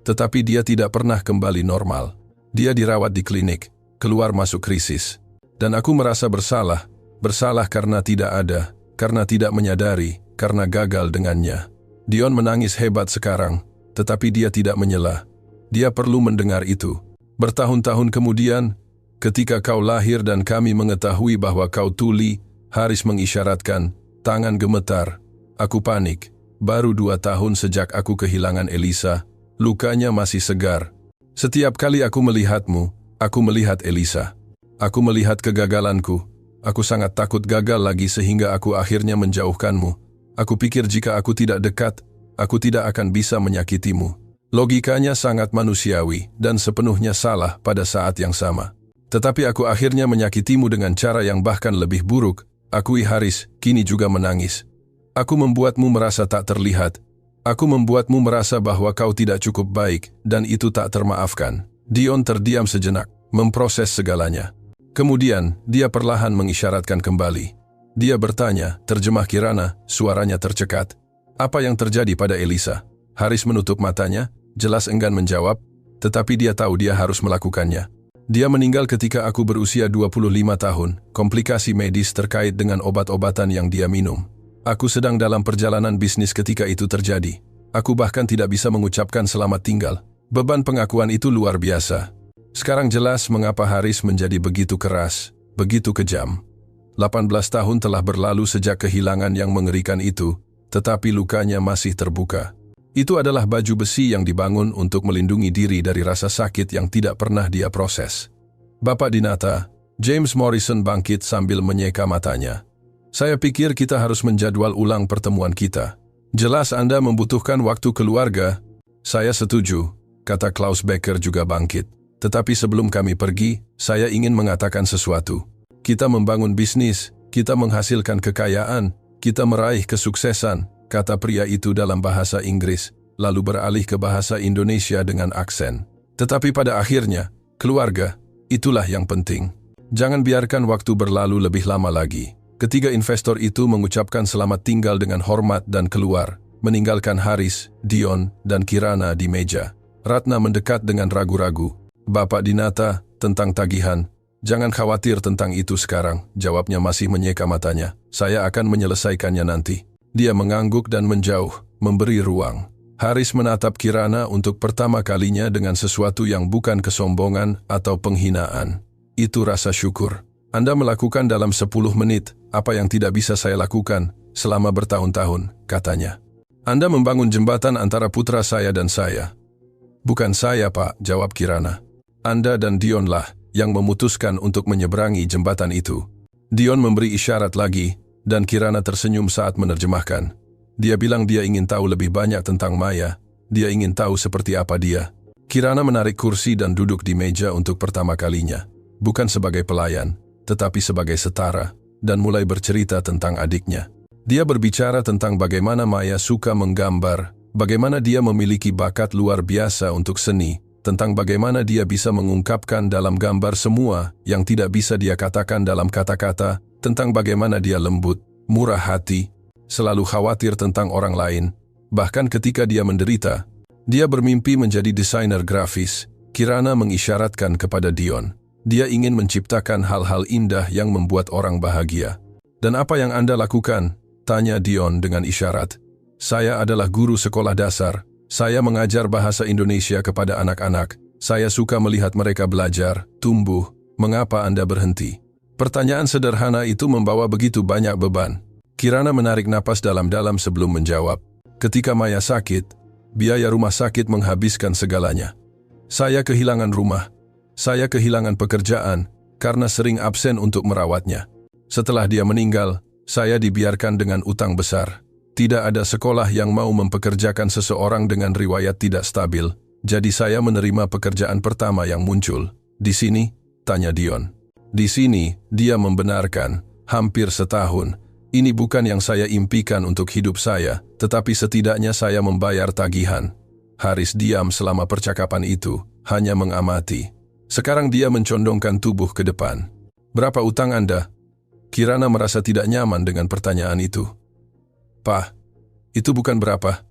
Tetapi dia tidak pernah kembali normal. Dia dirawat di klinik, keluar masuk krisis. Dan aku merasa bersalah. Bersalah karena tidak ada, karena tidak menyadari, karena gagal dengannya. Dion menangis hebat sekarang, tetapi dia tidak menyela. Dia perlu mendengar itu. Bertahun-tahun kemudian, ketika kau lahir dan kami mengetahui bahwa kau tuli, Haris mengisyaratkan, tangan gemetar. Aku panik. Baru 2 tahun sejak aku kehilangan Elisa, lukanya masih segar. Setiap kali aku melihatmu, aku melihat Elisa. Aku melihat kegagalanku. Aku sangat takut gagal lagi sehingga aku akhirnya menjauhkanmu. Aku pikir jika aku tidak dekat, aku tidak akan bisa menyakitimu. Logikanya sangat manusiawi dan sepenuhnya salah pada saat yang sama. Tetapi aku akhirnya menyakitimu dengan cara yang bahkan lebih buruk. Akui Haris, kini juga menangis. Aku membuatmu merasa tak terlihat. Aku membuatmu merasa bahwa kau tidak cukup baik, dan itu tak termaafkan. Dion terdiam sejenak, memproses segalanya. Kemudian, dia perlahan mengisyaratkan kembali. Dia bertanya, terjemah Kirana, suaranya tercekat. "Apa yang terjadi pada Elisa?" Haris menutup matanya, jelas enggan menjawab, tetapi dia tahu dia harus melakukannya. "Dia meninggal ketika aku berusia 25 tahun, komplikasi medis terkait dengan obat-obatan yang dia minum. Aku sedang dalam perjalanan bisnis ketika itu terjadi. Aku bahkan tidak bisa mengucapkan selamat tinggal. Beban pengakuan itu luar biasa." Sekarang jelas mengapa Haris menjadi begitu keras, begitu kejam. 18 tahun telah berlalu sejak kehilangan yang mengerikan itu, tetapi lukanya masih terbuka. Itu adalah baju besi yang dibangun untuk melindungi diri dari rasa sakit yang tidak pernah dia proses. "Bapak Dinata," James Morrison bangkit sambil menyeka matanya. "Saya pikir kita harus menjadwal ulang pertemuan kita. Jelas Anda membutuhkan waktu keluarga." "Saya setuju," kata Klaus Becker juga bangkit. "Tetapi sebelum kami pergi, saya ingin mengatakan sesuatu. Kita membangun bisnis, kita menghasilkan kekayaan, kita meraih kesuksesan," kata pria itu dalam bahasa Inggris, lalu beralih ke bahasa Indonesia dengan aksen. "Tetapi pada akhirnya, keluarga, itulah yang penting. Jangan biarkan waktu berlalu lebih lama lagi." Ketiga investor itu mengucapkan selamat tinggal dengan hormat dan keluar, meninggalkan Haris, Dion, dan Kirana di meja. Ratna mendekat dengan ragu-ragu. "Bapak Dinata, tentang tagihan, jangan khawatir tentang itu sekarang," jawabnya masih menyeka matanya. "Saya akan menyelesaikannya nanti." Dia mengangguk dan menjauh, memberi ruang. Haris menatap Kirana untuk pertama kalinya dengan sesuatu yang bukan kesombongan atau penghinaan. "Itu rasa syukur. Anda melakukan dalam 10 menit, apa yang tidak bisa saya lakukan selama bertahun-tahun," katanya. "Anda membangun jembatan antara putra saya dan saya." "Bukan saya, Pak," jawab Kirana. "Anda dan Dionlah yang memutuskan untuk menyeberangi jembatan itu." Dion memberi isyarat lagi, dan Kirana tersenyum saat menerjemahkan. Dia bilang dia ingin tahu lebih banyak tentang Maya. Dia ingin tahu seperti apa dia. Kirana menarik kursi dan duduk di meja untuk pertama kalinya. Bukan sebagai pelayan, tetapi sebagai setara, dan mulai bercerita tentang adiknya. Dia berbicara tentang bagaimana Maya suka menggambar, bagaimana dia memiliki bakat luar biasa untuk seni, tentang bagaimana dia bisa mengungkapkan dalam gambar semua yang tidak bisa dia katakan dalam kata-kata, tentang bagaimana dia lembut, murah hati, selalu khawatir tentang orang lain. Bahkan ketika dia menderita, dia bermimpi menjadi desainer grafis. Kirana mengisyaratkan kepada Dion. Dia ingin menciptakan hal-hal indah yang membuat orang bahagia. "Dan apa yang Anda lakukan?" tanya Dion dengan isyarat. "Saya adalah guru sekolah dasar. Saya mengajar bahasa Indonesia kepada anak-anak. Saya suka melihat mereka belajar, tumbuh. Mengapa Anda berhenti?" Pertanyaan sederhana itu membawa begitu banyak beban. Kirana menarik napas dalam-dalam sebelum menjawab. "Ketika Maya sakit, biaya rumah sakit menghabiskan segalanya. Saya kehilangan rumah. Saya kehilangan pekerjaan karena sering absen untuk merawatnya. Setelah dia meninggal, saya dibiarkan dengan utang besar. Tidak ada sekolah yang mau mempekerjakan seseorang dengan riwayat tidak stabil, jadi saya menerima pekerjaan pertama yang muncul." "Di sini?" tanya Dion. "Di sini," dia membenarkan, "hampir setahun. Ini bukan yang saya impikan untuk hidup saya, tetapi setidaknya saya membayar tagihan." Haris diam selama percakapan itu, hanya mengamati. Sekarang dia mencondongkan tubuh ke depan. "Berapa utang Anda?" Kirana merasa tidak nyaman dengan pertanyaan itu. "Pak, itu bukan berapa,"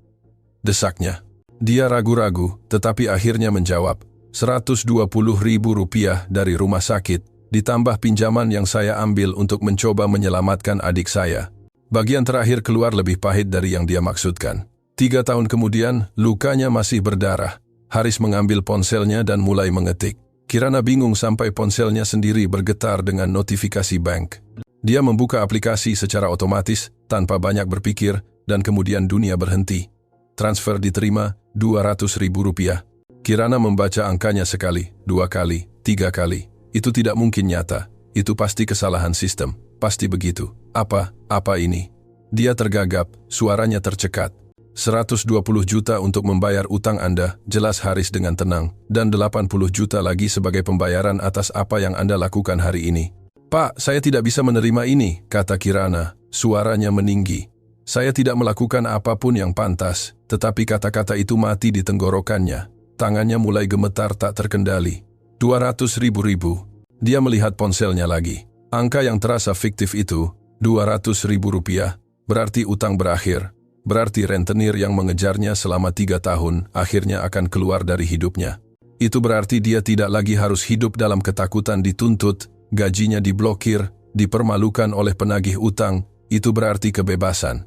desaknya. Dia ragu-ragu, tetapi akhirnya menjawab, "Rp120.000 dari rumah sakit, ditambah pinjaman yang saya ambil untuk mencoba menyelamatkan adik saya." Bagian terakhir keluar lebih pahit dari yang dia maksudkan. 3 tahun kemudian, lukanya masih berdarah. Haris mengambil ponselnya dan mulai mengetik. Kirana bingung sampai ponselnya sendiri bergetar dengan notifikasi bank. Dia membuka aplikasi secara otomatis, tanpa banyak berpikir, dan kemudian dunia berhenti. Transfer diterima, Rp200.000. Kirana membaca angkanya sekali, 2 kali, 3 kali. Itu tidak mungkin nyata. Itu pasti kesalahan sistem. Pasti begitu. Apa ini? Dia tergagap, suaranya tercekat. 120 juta untuk membayar utang Anda, jelas Haris dengan tenang, dan 80 juta lagi sebagai pembayaran atas apa yang Anda lakukan hari ini. "Pak, saya tidak bisa menerima ini," kata Kirana, suaranya meninggi. "Saya tidak melakukan apapun yang pantas," tetapi kata-kata itu mati di tenggorokannya. Tangannya mulai gemetar tak terkendali. 200.000. Dia melihat ponselnya lagi. Angka yang terasa fiktif itu, Rp200.000, berarti utang berakhir. Berarti rentenir yang mengejarnya selama 3 tahun akhirnya akan keluar dari hidupnya. Itu berarti dia tidak lagi harus hidup dalam ketakutan dituntut, gajinya diblokir, dipermalukan oleh penagih utang. Itu berarti kebebasan.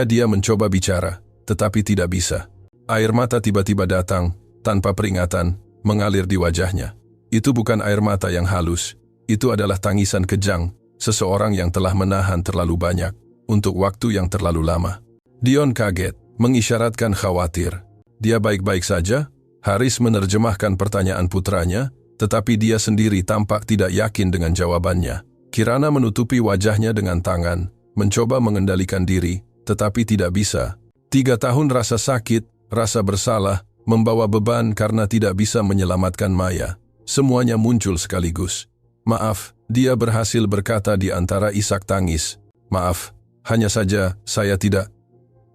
Dia mencoba bicara, tetapi tidak bisa. Air mata tiba-tiba datang, tanpa peringatan, mengalir di wajahnya. Itu bukan air mata yang halus. Itu adalah tangisan kejang, seseorang yang telah menahan terlalu banyak, untuk waktu yang terlalu lama. Dion kaget, mengisyaratkan khawatir. "Dia baik-baik saja?" Haris menerjemahkan pertanyaan putranya, tetapi dia sendiri tampak tidak yakin dengan jawabannya. Kirana menutupi wajahnya dengan tangan, mencoba mengendalikan diri, tetapi tidak bisa. 3 tahun rasa sakit, rasa bersalah, membawa beban karena tidak bisa menyelamatkan Maya. Semuanya muncul sekaligus. "Maaf," dia berhasil berkata di antara isak tangis. "Maaf, hanya saja saya tidak..."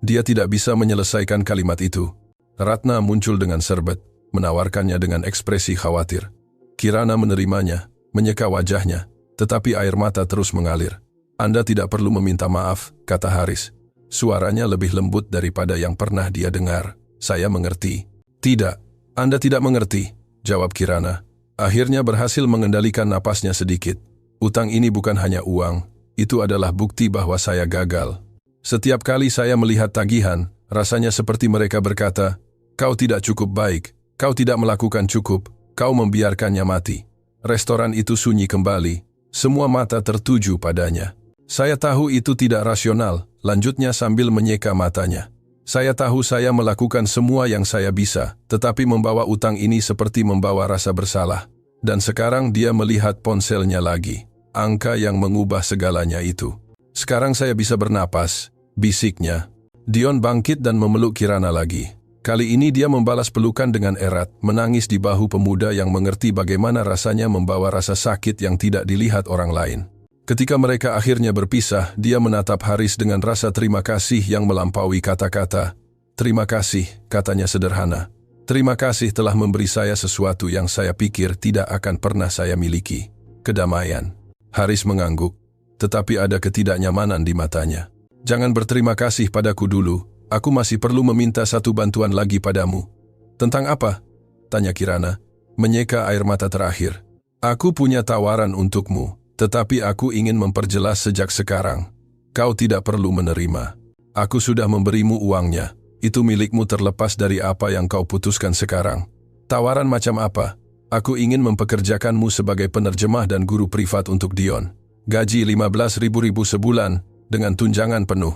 Dia tidak bisa menyelesaikan kalimat itu. Ratna muncul dengan serbet, menawarkannya dengan ekspresi khawatir. Kirana menerimanya, menyeka wajahnya, tetapi air mata terus mengalir. "Anda tidak perlu meminta maaf," kata Haris. Suaranya lebih lembut daripada yang pernah dia dengar. "Saya mengerti." "Tidak, Anda tidak mengerti," jawab Kirana. Akhirnya berhasil mengendalikan napasnya sedikit. "Utang ini bukan hanya uang, itu adalah bukti bahwa saya gagal. Setiap kali saya melihat tagihan, rasanya seperti mereka berkata, 'Kau tidak cukup baik, kau tidak melakukan cukup, kau membiarkannya mati.' Restoran itu sunyi kembali, semua mata tertuju padanya. Saya tahu itu tidak rasional," lanjutnya sambil menyeka matanya. "Saya tahu saya melakukan semua yang saya bisa, tetapi membawa utang ini seperti membawa rasa bersalah." Dan sekarang dia melihat ponselnya lagi, angka yang mengubah segalanya itu. "Sekarang saya bisa bernapas," bisiknya. Dion bangkit dan memeluk Kirana lagi. Kali ini dia membalas pelukan dengan erat, menangis di bahu pemuda yang mengerti bagaimana rasanya membawa rasa sakit yang tidak dilihat orang lain. Ketika mereka akhirnya berpisah, dia menatap Haris dengan rasa terima kasih yang melampaui kata-kata. "Terima kasih," katanya sederhana. "Terima kasih telah memberi saya sesuatu yang saya pikir tidak akan pernah saya miliki. Kedamaian." Haris mengangguk, tetapi ada ketidaknyamanan di matanya. "Jangan berterima kasih padaku dulu. Aku masih perlu meminta satu bantuan lagi padamu." "Tentang apa?" tanya Kirana, menyeka air mata terakhir. "Aku punya tawaran untukmu, tetapi aku ingin memperjelas sejak sekarang. Kau tidak perlu menerima. Aku sudah memberimu uangnya. Itu milikmu terlepas dari apa yang kau putuskan sekarang." "Tawaran macam apa?" "Aku ingin mempekerjakanmu sebagai penerjemah dan guru privat untuk Dion. Gaji 15.000 sebulan dengan tunjangan penuh.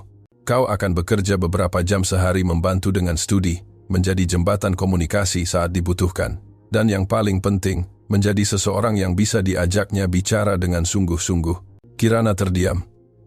Kau akan bekerja beberapa jam sehari membantu dengan studi, menjadi jembatan komunikasi saat dibutuhkan. Dan yang paling penting, menjadi seseorang yang bisa diajaknya bicara dengan sungguh-sungguh." Kirana terdiam.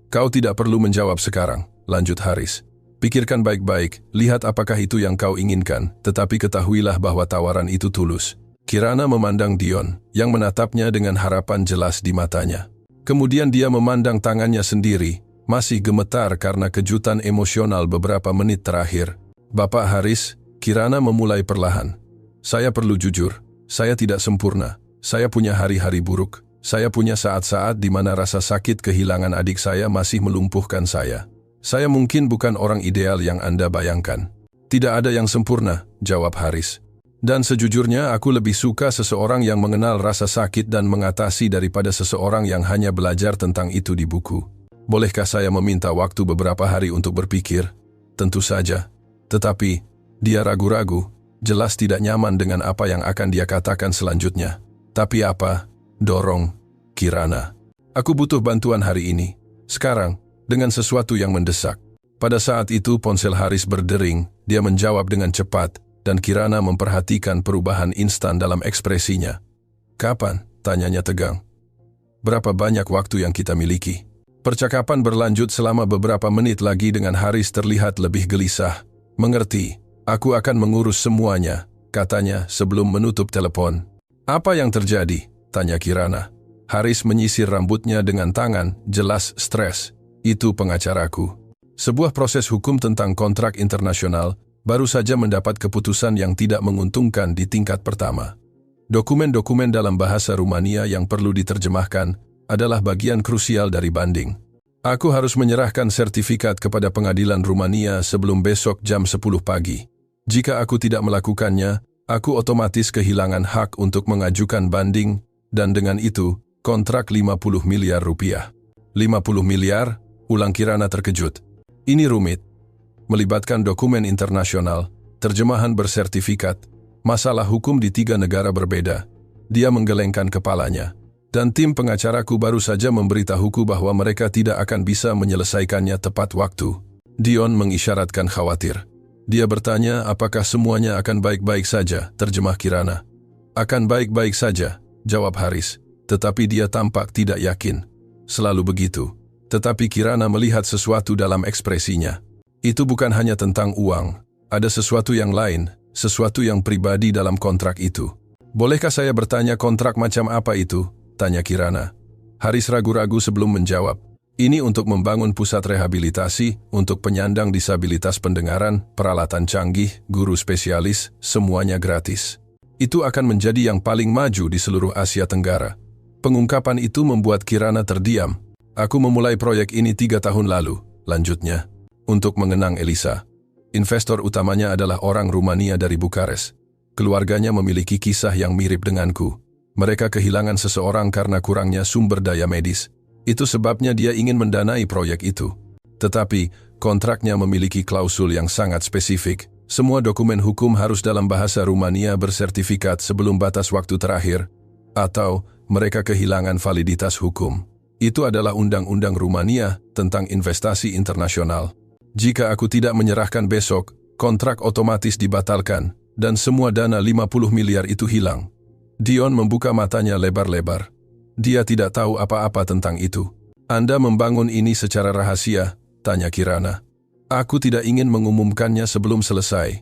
"Kau tidak perlu menjawab sekarang," lanjut Haris. "Pikirkan baik-baik, lihat apakah itu yang kau inginkan, tetapi ketahuilah bahwa tawaran itu tulus." Kirana memandang Dion, yang menatapnya dengan harapan jelas di matanya. Kemudian dia memandang tangannya sendiri, masih gemetar karena kejutan emosional beberapa menit terakhir. "Bapak Haris," Kirana memulai perlahan. "Saya perlu jujur, saya tidak sempurna. Saya punya hari-hari buruk. Saya punya saat-saat di mana rasa sakit kehilangan adik saya masih melumpuhkan saya. Saya mungkin bukan orang ideal yang Anda bayangkan." "Tidak ada yang sempurna," jawab Haris. "Dan sejujurnya aku lebih suka seseorang yang mengenal rasa sakit dan mengatasi daripada seseorang yang hanya belajar tentang itu di buku. Bolehkah saya meminta waktu beberapa hari untuk berpikir?" "Tentu saja." Tetapi dia ragu-ragu, jelas tidak nyaman dengan apa yang akan dia katakan selanjutnya. "Tapi apa?" dorong Kirana. "Aku butuh bantuan hari ini. Sekarang, dengan sesuatu yang mendesak." Pada saat itu ponsel Haris berdering, dia menjawab dengan cepat, dan Kirana memperhatikan perubahan instan dalam ekspresinya. "Kapan?" tanyanya tegang. "Berapa banyak waktu yang kita miliki?" Percakapan berlanjut selama beberapa menit lagi dengan Haris terlihat lebih gelisah. "Mengerti, aku akan mengurus semuanya," katanya sebelum menutup telepon. "Apa yang terjadi?" tanya Kirana. Haris menyisir rambutnya dengan tangan, jelas stres. "Itu pengacaraku. Sebuah proses hukum tentang kontrak internasional baru saja mendapat keputusan yang tidak menguntungkan di tingkat pertama. Dokumen-dokumen dalam bahasa Rumania yang perlu diterjemahkan adalah bagian krusial dari banding. Aku harus menyerahkan sertifikat kepada pengadilan Rumania sebelum besok jam 10 pagi. Jika aku tidak melakukannya, aku otomatis kehilangan hak untuk mengajukan banding, dan dengan itu, kontrak 50 miliar rupiah. 50 miliar? Ulang Kirana terkejut. "Ini rumit. Melibatkan dokumen internasional, terjemahan bersertifikat, masalah hukum di 3 negara berbeda." Dia menggelengkan kepalanya. "Dan tim pengacaraku baru saja memberitahuku bahwa mereka tidak akan bisa menyelesaikannya tepat waktu." Dion mengisyaratkan khawatir. Dia bertanya apakah semuanya akan baik-baik saja, terjemah Kirana. "Akan baik-baik saja," jawab Haris, tetapi dia tampak tidak yakin. "Selalu begitu." Tetapi Kirana melihat sesuatu dalam ekspresinya. "Itu bukan hanya tentang uang. Ada sesuatu yang lain, sesuatu yang pribadi dalam kontrak itu." "Bolehkah saya bertanya kontrak macam apa itu?" tanya Kirana. Haris ragu-ragu sebelum menjawab. "Ini untuk membangun pusat rehabilitasi, untuk penyandang disabilitas pendengaran, peralatan canggih, guru spesialis, semuanya gratis. Itu akan menjadi yang paling maju di seluruh Asia Tenggara." Pengungkapan itu membuat Kirana terdiam. "Aku memulai proyek ini 3 tahun lalu," lanjutnya, "untuk mengenang Elisa. Investor utamanya adalah orang Rumania dari Bukares. Keluarganya memiliki kisah yang mirip denganku. Mereka kehilangan seseorang karena kurangnya sumber daya medis. Itu sebabnya dia ingin mendanai proyek itu. Tetapi, kontraknya memiliki klausul yang sangat spesifik. Semua dokumen hukum harus dalam bahasa Rumania bersertifikat sebelum batas waktu terakhir, atau mereka kehilangan validitas hukum. Itu adalah undang-undang Rumania tentang investasi internasional. Jika aku tidak menyerahkan besok, kontrak otomatis dibatalkan, dan semua dana 50 miliar itu hilang." Dion membuka matanya lebar-lebar. Dia tidak tahu apa-apa tentang itu. "Anda membangun ini secara rahasia?" tanya Kirana. "Aku tidak ingin mengumumkannya sebelum selesai."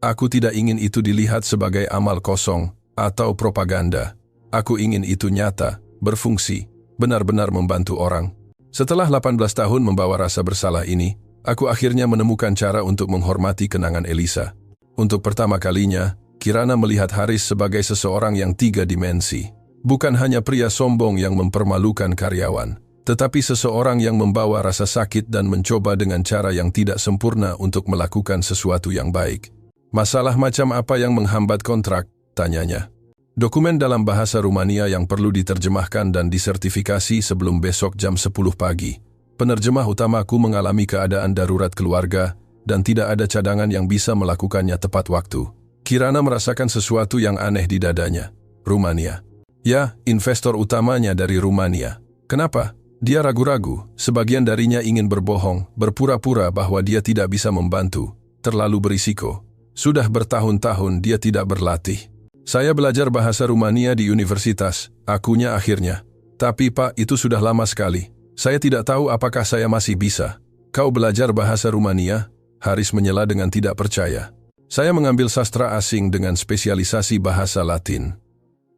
Aku tidak ingin itu dilihat sebagai amal kosong atau propaganda. Aku ingin itu nyata, berfungsi, benar-benar membantu orang. Setelah 18 tahun membawa rasa bersalah ini, aku akhirnya menemukan cara untuk menghormati kenangan Elisa. Untuk pertama kalinya, Kirana melihat Haris sebagai seseorang yang 3 dimensi. Bukan hanya pria sombong yang mempermalukan karyawan, tetapi seseorang yang membawa rasa sakit dan mencoba dengan cara yang tidak sempurna untuk melakukan sesuatu yang baik. Masalah macam apa yang menghambat kontrak? Tanyanya. Dokumen dalam bahasa Rumania yang perlu diterjemahkan dan disertifikasi sebelum besok jam 10 pagi. Penerjemah utamaku mengalami keadaan darurat keluarga dan tidak ada cadangan yang bisa melakukannya tepat waktu. Kirana merasakan sesuatu yang aneh di dadanya. Rumania. Ya, investor utamanya dari Rumania. Kenapa? Dia ragu-ragu, sebagian darinya ingin berbohong, berpura-pura bahwa dia tidak bisa membantu. Terlalu berisiko. Sudah bertahun-tahun dia tidak berlatih. Saya belajar bahasa Rumania di universitas, akunya akhirnya. Tapi Pak, itu sudah lama sekali. Saya tidak tahu apakah saya masih bisa. Kau belajar bahasa Rumania? Haris menyela dengan tidak percaya. Saya mengambil sastra asing dengan spesialisasi bahasa Latin.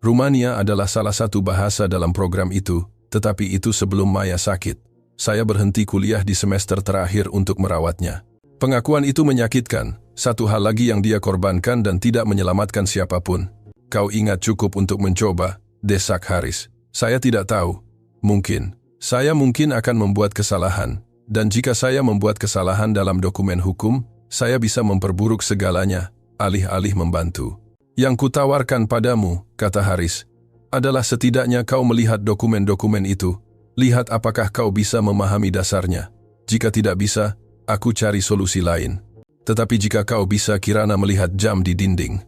Rumania adalah salah satu bahasa dalam program itu, tetapi itu sebelum Maya sakit. Saya berhenti kuliah di semester terakhir untuk merawatnya. Pengakuan itu menyakitkan. Satu hal lagi yang dia korbankan dan tidak menyelamatkan siapapun. Kau ingat cukup untuk mencoba, desak Haris. Saya tidak tahu. Mungkin. Saya mungkin akan membuat kesalahan. Dan jika saya membuat kesalahan dalam dokumen hukum, saya bisa memperburuk segalanya, alih-alih membantu. Yang kutawarkan padamu, kata Haris, adalah setidaknya kau melihat dokumen-dokumen itu. Lihat apakah kau bisa memahami dasarnya. Jika tidak bisa, aku cari solusi lain. Tetapi jika kau bisa, Kirana melihat jam di dinding.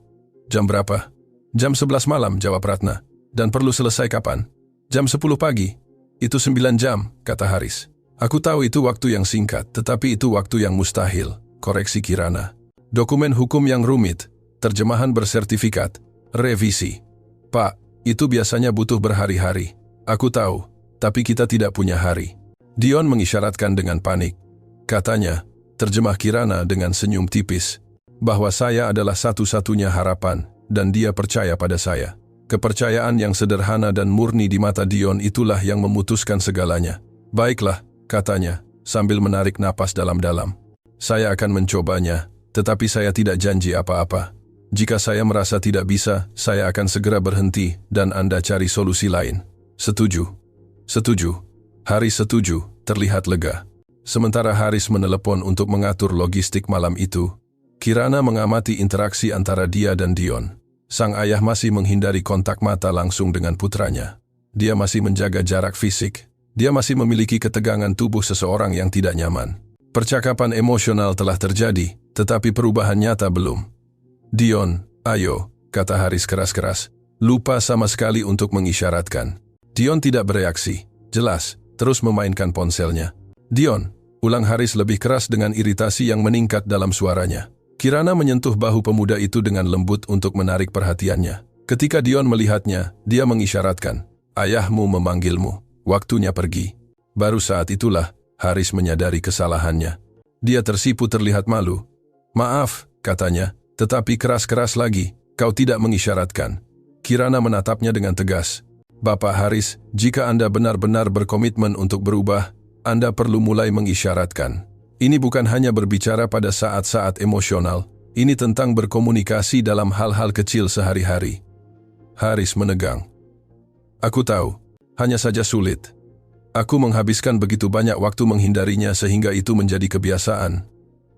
Jam berapa? Jam 11 malam, jawab Ratna. Dan perlu selesai kapan? Jam 10 pagi. Itu 9 jam, kata Haris. Aku tahu itu waktu yang singkat, tetapi itu waktu yang mustahil, koreksi Kirana. Dokumen hukum yang rumit, terjemahan bersertifikat, revisi. Pak, itu biasanya butuh berhari-hari. Aku tahu, tapi kita tidak punya hari. Dion mengisyaratkan dengan panik. Katanya, terjemah Kirana dengan senyum tipis, bahwa saya adalah satu-satunya harapan, dan dia percaya pada saya. Kepercayaan yang sederhana dan murni di mata Dion itulah yang memutuskan segalanya. Baiklah, katanya, sambil menarik napas dalam-dalam. Saya akan mencobanya, tetapi saya tidak janji apa-apa. Jika saya merasa tidak bisa, saya akan segera berhenti dan Anda cari solusi lain. Setuju? Setuju. Haris setuju, terlihat lega. Sementara Haris menelepon untuk mengatur logistik malam itu, Kirana mengamati interaksi antara dia dan Dion. Sang ayah masih menghindari kontak mata langsung dengan putranya. Dia masih menjaga jarak fisik. Dia masih memiliki ketegangan tubuh seseorang yang tidak nyaman. Percakapan emosional telah terjadi, tetapi perubahan nyata belum. Dion, ayo, kata Haris keras-keras. Lupa sama sekali untuk mengisyaratkan. Dion tidak bereaksi. Jelas, terus memainkan ponselnya. Dion, ulang Haris lebih keras dengan iritasi yang meningkat dalam suaranya. Kirana menyentuh bahu pemuda itu dengan lembut untuk menarik perhatiannya. Ketika Dion melihatnya, dia mengisyaratkan. Ayahmu memanggilmu. Waktunya pergi. Baru saat itulah, Haris menyadari kesalahannya. Dia tersipu terlihat malu. Maaf, katanya. Tetapi keras-keras lagi, kau tidak mengisyaratkan. Kirana menatapnya dengan tegas. Bapak Haris, jika Anda benar-benar berkomitmen untuk berubah, Anda perlu mulai mengisyaratkan. Ini bukan hanya berbicara pada saat-saat emosional, ini tentang berkomunikasi dalam hal-hal kecil sehari-hari. Haris menegang. Aku tahu, hanya saja sulit. Aku menghabiskan begitu banyak waktu menghindarinya sehingga itu menjadi kebiasaan.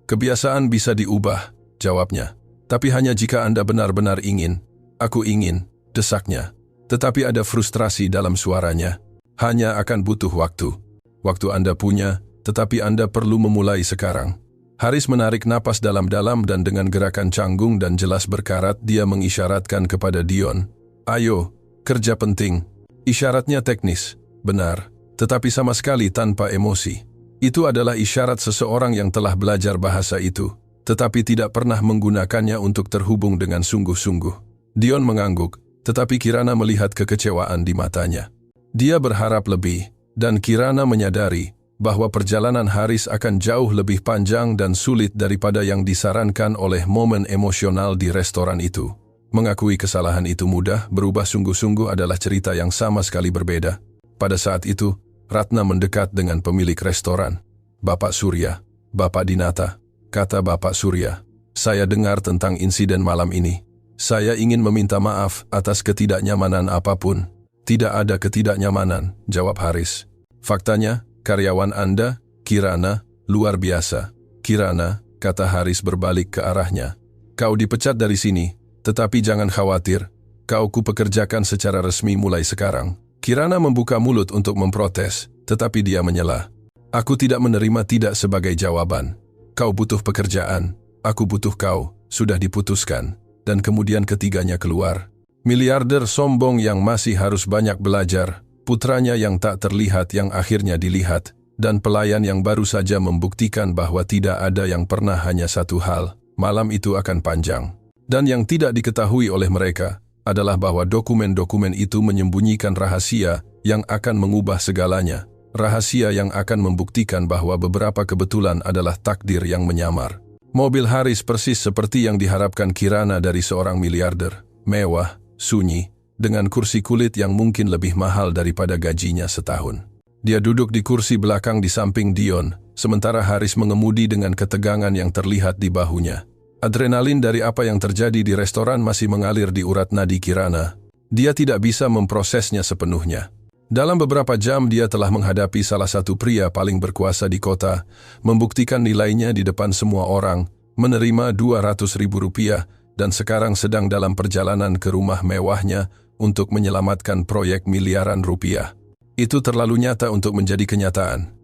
Kebiasaan bisa diubah, jawabnya. Tapi hanya jika Anda benar-benar ingin. Aku ingin, desaknya. Tetapi ada frustrasi dalam suaranya. Hanya akan butuh waktu. Waktu Anda punya, tetapi Anda perlu memulai sekarang. Haris menarik napas dalam-dalam dan dengan gerakan canggung dan jelas berkarat dia mengisyaratkan kepada Dion. Ayo, kerja penting. Isyaratnya teknis, benar, tetapi sama sekali tanpa emosi. Itu adalah isyarat seseorang yang telah belajar bahasa itu, tetapi tidak pernah menggunakannya untuk terhubung dengan sungguh-sungguh. Dion mengangguk, tetapi Kirana melihat kekecewaan di matanya. Dia berharap lebih, dan Kirana menyadari bahwa perjalanan Haris akan jauh lebih panjang dan sulit daripada yang disarankan oleh momen emosional di restoran itu. Mengakui kesalahan itu mudah, berubah sungguh-sungguh adalah cerita yang sama sekali berbeda. Pada saat itu, Ratna mendekat dengan pemilik restoran. "Bapak Surya, Bapak Dinata," kata Bapak Surya. "Saya dengar tentang insiden malam ini. Saya ingin meminta maaf atas ketidaknyamanan apapun." "Tidak ada ketidaknyamanan," jawab Haris. "Faktanya, karyawan Anda, Kirana, luar biasa." "Kirana," kata Haris berbalik ke arahnya. "Kau dipecat dari sini, tetapi jangan khawatir, kau kupekerjakan secara resmi mulai sekarang." Kirana membuka mulut untuk memprotes, tetapi dia menyela. "Aku tidak menerima tidak sebagai jawaban. Kau butuh pekerjaan, aku butuh kau, sudah diputuskan." Dan kemudian ketiganya keluar. Miliarder sombong yang masih harus banyak belajar, putranya yang tak terlihat yang akhirnya dilihat, dan pelayan yang baru saja membuktikan bahwa tidak ada yang pernah hanya satu hal, malam itu akan panjang. Dan yang tidak diketahui oleh mereka adalah bahwa dokumen-dokumen itu menyembunyikan rahasia yang akan mengubah segalanya, rahasia yang akan membuktikan bahwa beberapa kebetulan adalah takdir yang menyamar. Mobil Haris persis seperti yang diharapkan Kirana dari seorang miliarder, mewah, sunyi, dengan kursi kulit yang mungkin lebih mahal daripada gajinya setahun. Dia duduk di kursi belakang di samping Dion, sementara Haris mengemudi dengan ketegangan yang terlihat di bahunya. Adrenalin dari apa yang terjadi di restoran masih mengalir di urat nadi Kirana. Dia tidak bisa memprosesnya sepenuhnya. Dalam beberapa jam dia telah menghadapi salah satu pria paling berkuasa di kota, membuktikan nilainya di depan semua orang, menerima Rp200.000, dan sekarang sedang dalam perjalanan ke rumah mewahnya untuk menyelamatkan proyek miliaran rupiah. Itu terlalu nyata untuk menjadi kenyataan.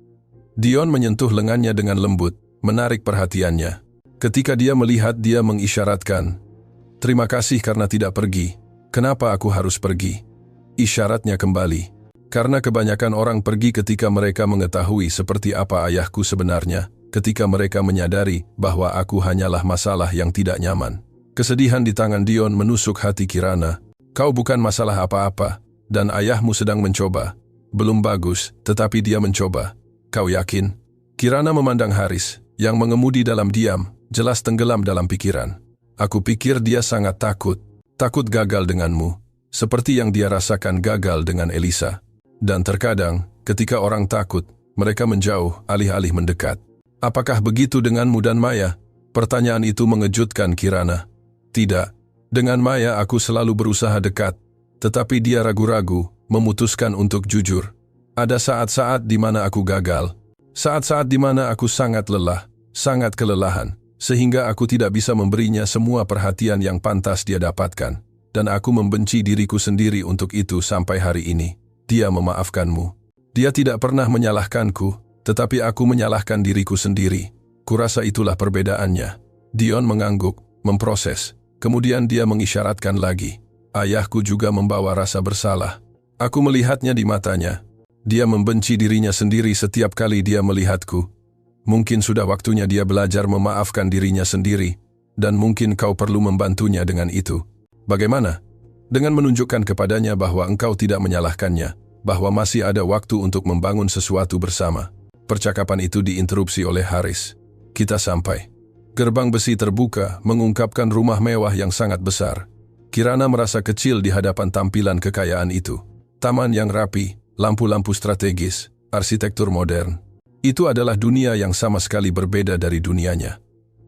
Dion menyentuh lengannya dengan lembut, menarik perhatiannya. Ketika dia melihat, dia mengisyaratkan, "Terima kasih karena tidak pergi. Kenapa aku harus pergi?" Isyaratnya kembali. "Karena kebanyakan orang pergi ketika mereka mengetahui seperti apa ayahku sebenarnya, ketika mereka menyadari bahwa aku hanyalah masalah yang tidak nyaman." Kesedihan di tangan Dion menusuk hati Kirana. "Kau bukan masalah apa-apa, dan ayahmu sedang mencoba. Belum bagus, tetapi dia mencoba. Kau yakin?" Kirana memandang Haris, yang mengemudi dalam diam, jelas tenggelam dalam pikiran. "Aku pikir dia sangat takut. Takut gagal denganmu, seperti yang dia rasakan gagal dengan Elisa. Dan terkadang, ketika orang takut, mereka menjauh alih-alih mendekat. Apakah begitu denganmu dan Maya?" Pertanyaan itu mengejutkan Kirana. "Tidak. Dengan Maya aku selalu berusaha dekat, tetapi dia ragu-ragu, memutuskan untuk jujur. Ada saat-saat di mana aku gagal. Saat-saat di mana aku sangat lelah, sangat kelelahan, sehingga aku tidak bisa memberinya semua perhatian yang pantas dia dapatkan. Dan aku membenci diriku sendiri untuk itu sampai hari ini. Dia memaafkanmu. Dia tidak pernah menyalahkanku, tetapi aku menyalahkan diriku sendiri. Kurasa itulah perbedaannya." Dion mengangguk, memproses. Kemudian dia mengisyaratkan lagi. "Ayahku juga membawa rasa bersalah. Aku melihatnya di matanya. Dia membenci dirinya sendiri setiap kali dia melihatku. Mungkin sudah waktunya dia belajar memaafkan dirinya sendiri, dan mungkin kau perlu membantunya dengan itu." "Bagaimana?" "Dengan menunjukkan kepadanya bahwa engkau tidak menyalahkannya, bahwa masih ada waktu untuk membangun sesuatu bersama." Percakapan itu diinterupsi oleh Haris. "Kita sampai." Gerbang besi terbuka, mengungkapkan rumah mewah yang sangat besar. Kirana merasa kecil di hadapan tampilan kekayaan itu. Taman yang rapi, lampu-lampu strategis, arsitektur modern. Itu adalah dunia yang sama sekali berbeda dari dunianya.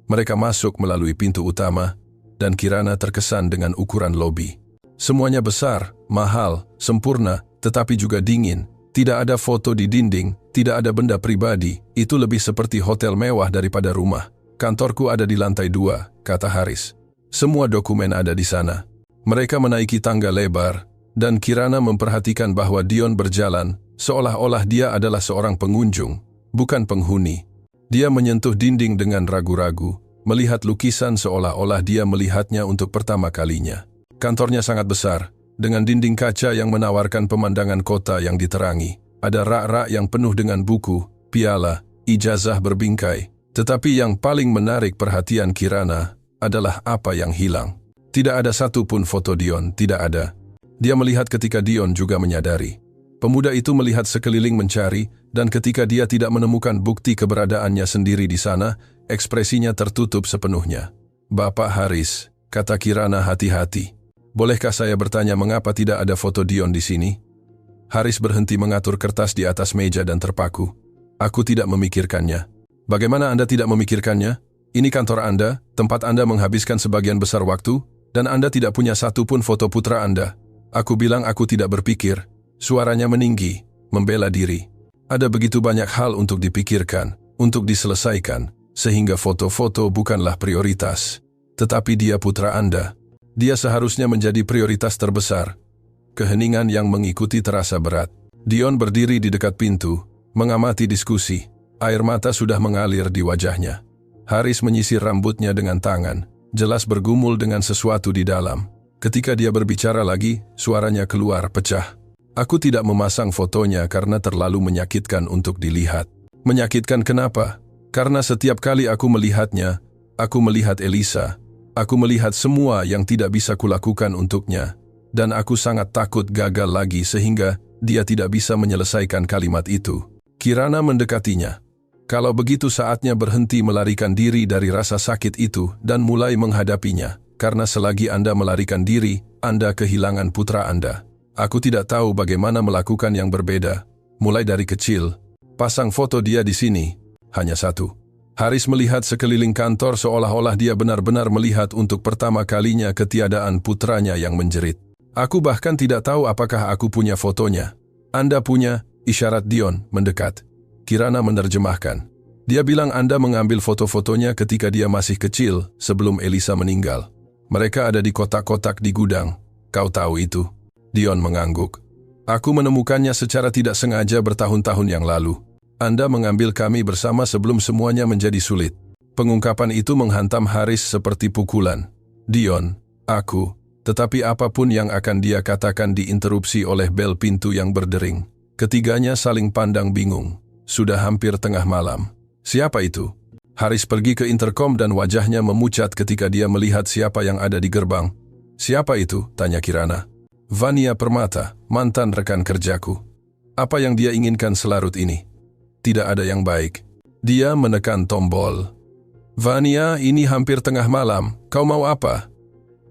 Mereka masuk melalui pintu utama, dan Kirana terkesan dengan ukuran lobi. Semuanya besar, mahal, sempurna, tetapi juga dingin. Tidak ada foto di dinding, tidak ada benda pribadi. Itu lebih seperti hotel mewah daripada rumah. "Kantorku ada di lantai 2, kata Haris. "Semua dokumen ada di sana." Mereka menaiki tangga lebar, dan Kirana memperhatikan bahwa Dion berjalan, seolah-olah dia adalah seorang pengunjung, bukan penghuni. Dia menyentuh dinding dengan ragu-ragu, melihat lukisan seolah-olah dia melihatnya untuk pertama kalinya. Kantornya sangat besar, dengan dinding kaca yang menawarkan pemandangan kota yang diterangi. Ada rak-rak yang penuh dengan buku, piala, ijazah berbingkai. Tetapi yang paling menarik perhatian Kirana adalah apa yang hilang. Tidak ada satu pun foto Dion, tidak ada. Dia melihat ketika Dion juga menyadari. Pemuda itu melihat sekeliling mencari, dan ketika dia tidak menemukan bukti keberadaannya sendiri di sana, ekspresinya tertutup sepenuhnya. "Bapak Haris," kata Kirana hati-hati. "Bolehkah saya bertanya mengapa tidak ada foto Dion di sini?" Haris berhenti mengatur kertas di atas meja dan terpaku. "Aku tidak memikirkannya." "Bagaimana Anda tidak memikirkannya? Ini kantor Anda, tempat Anda menghabiskan sebagian besar waktu, dan Anda tidak punya satupun foto putra Anda." "Aku bilang aku tidak berpikir." Suaranya meninggi, membela diri. "Ada begitu banyak hal untuk dipikirkan, untuk diselesaikan, sehingga foto-foto bukanlah prioritas. Tetapi dia putra Anda. Dia seharusnya menjadi prioritas terbesar." Keheningan yang mengikuti terasa berat. Dion berdiri di dekat pintu, mengamati diskusi. Air mata sudah mengalir di wajahnya. Haris menyisir rambutnya dengan tangan, jelas bergumul dengan sesuatu di dalam. Ketika dia berbicara lagi, suaranya keluar pecah. "Aku tidak memasang fotonya karena terlalu menyakitkan untuk dilihat." "Menyakitkan kenapa?" "Karena setiap kali aku melihatnya, aku melihat Elisa. Aku melihat semua yang tidak bisa kulakukan untuknya. Dan aku sangat takut gagal lagi sehingga dia tidak bisa menyelesaikan kalimat itu." Kirana mendekatinya. "Kalau begitu saatnya berhenti melarikan diri dari rasa sakit itu dan mulai menghadapinya. Karena selagi Anda melarikan diri, Anda kehilangan putra Anda. Aku tidak tahu bagaimana melakukan yang berbeda. Mulai dari kecil, pasang foto dia di sini. Hanya satu." Haris melihat sekeliling kantor seolah-olah dia benar-benar melihat untuk pertama kalinya ketiadaan putranya yang menjerit. "Aku bahkan tidak tahu apakah aku punya fotonya." "Anda punya," isyarat Dion mendekat. Kirana menerjemahkan. "Dia bilang Anda mengambil foto-fotonya ketika dia masih kecil sebelum Elisa meninggal. Mereka ada di kotak-kotak di gudang. Kau tahu itu?" Dion mengangguk. "Aku menemukannya secara tidak sengaja bertahun-tahun yang lalu. Anda mengambil kami bersama sebelum semuanya menjadi sulit." Pengungkapan itu menghantam Haris seperti pukulan. "Dion, aku..." Tetapi apapun yang akan dia katakan diinterupsi oleh bel pintu yang berdering. Ketiganya saling pandang bingung. Sudah hampir tengah malam. "Siapa itu?" Haris pergi ke interkom dan wajahnya memucat ketika dia melihat siapa yang ada di gerbang. "Siapa itu?" tanya Kirana. "Vania Permata, mantan rekan kerjaku." "Apa yang dia inginkan selarut ini?" "Tidak ada yang baik." Dia menekan tombol. "Vania, ini hampir tengah malam. Kau mau apa?"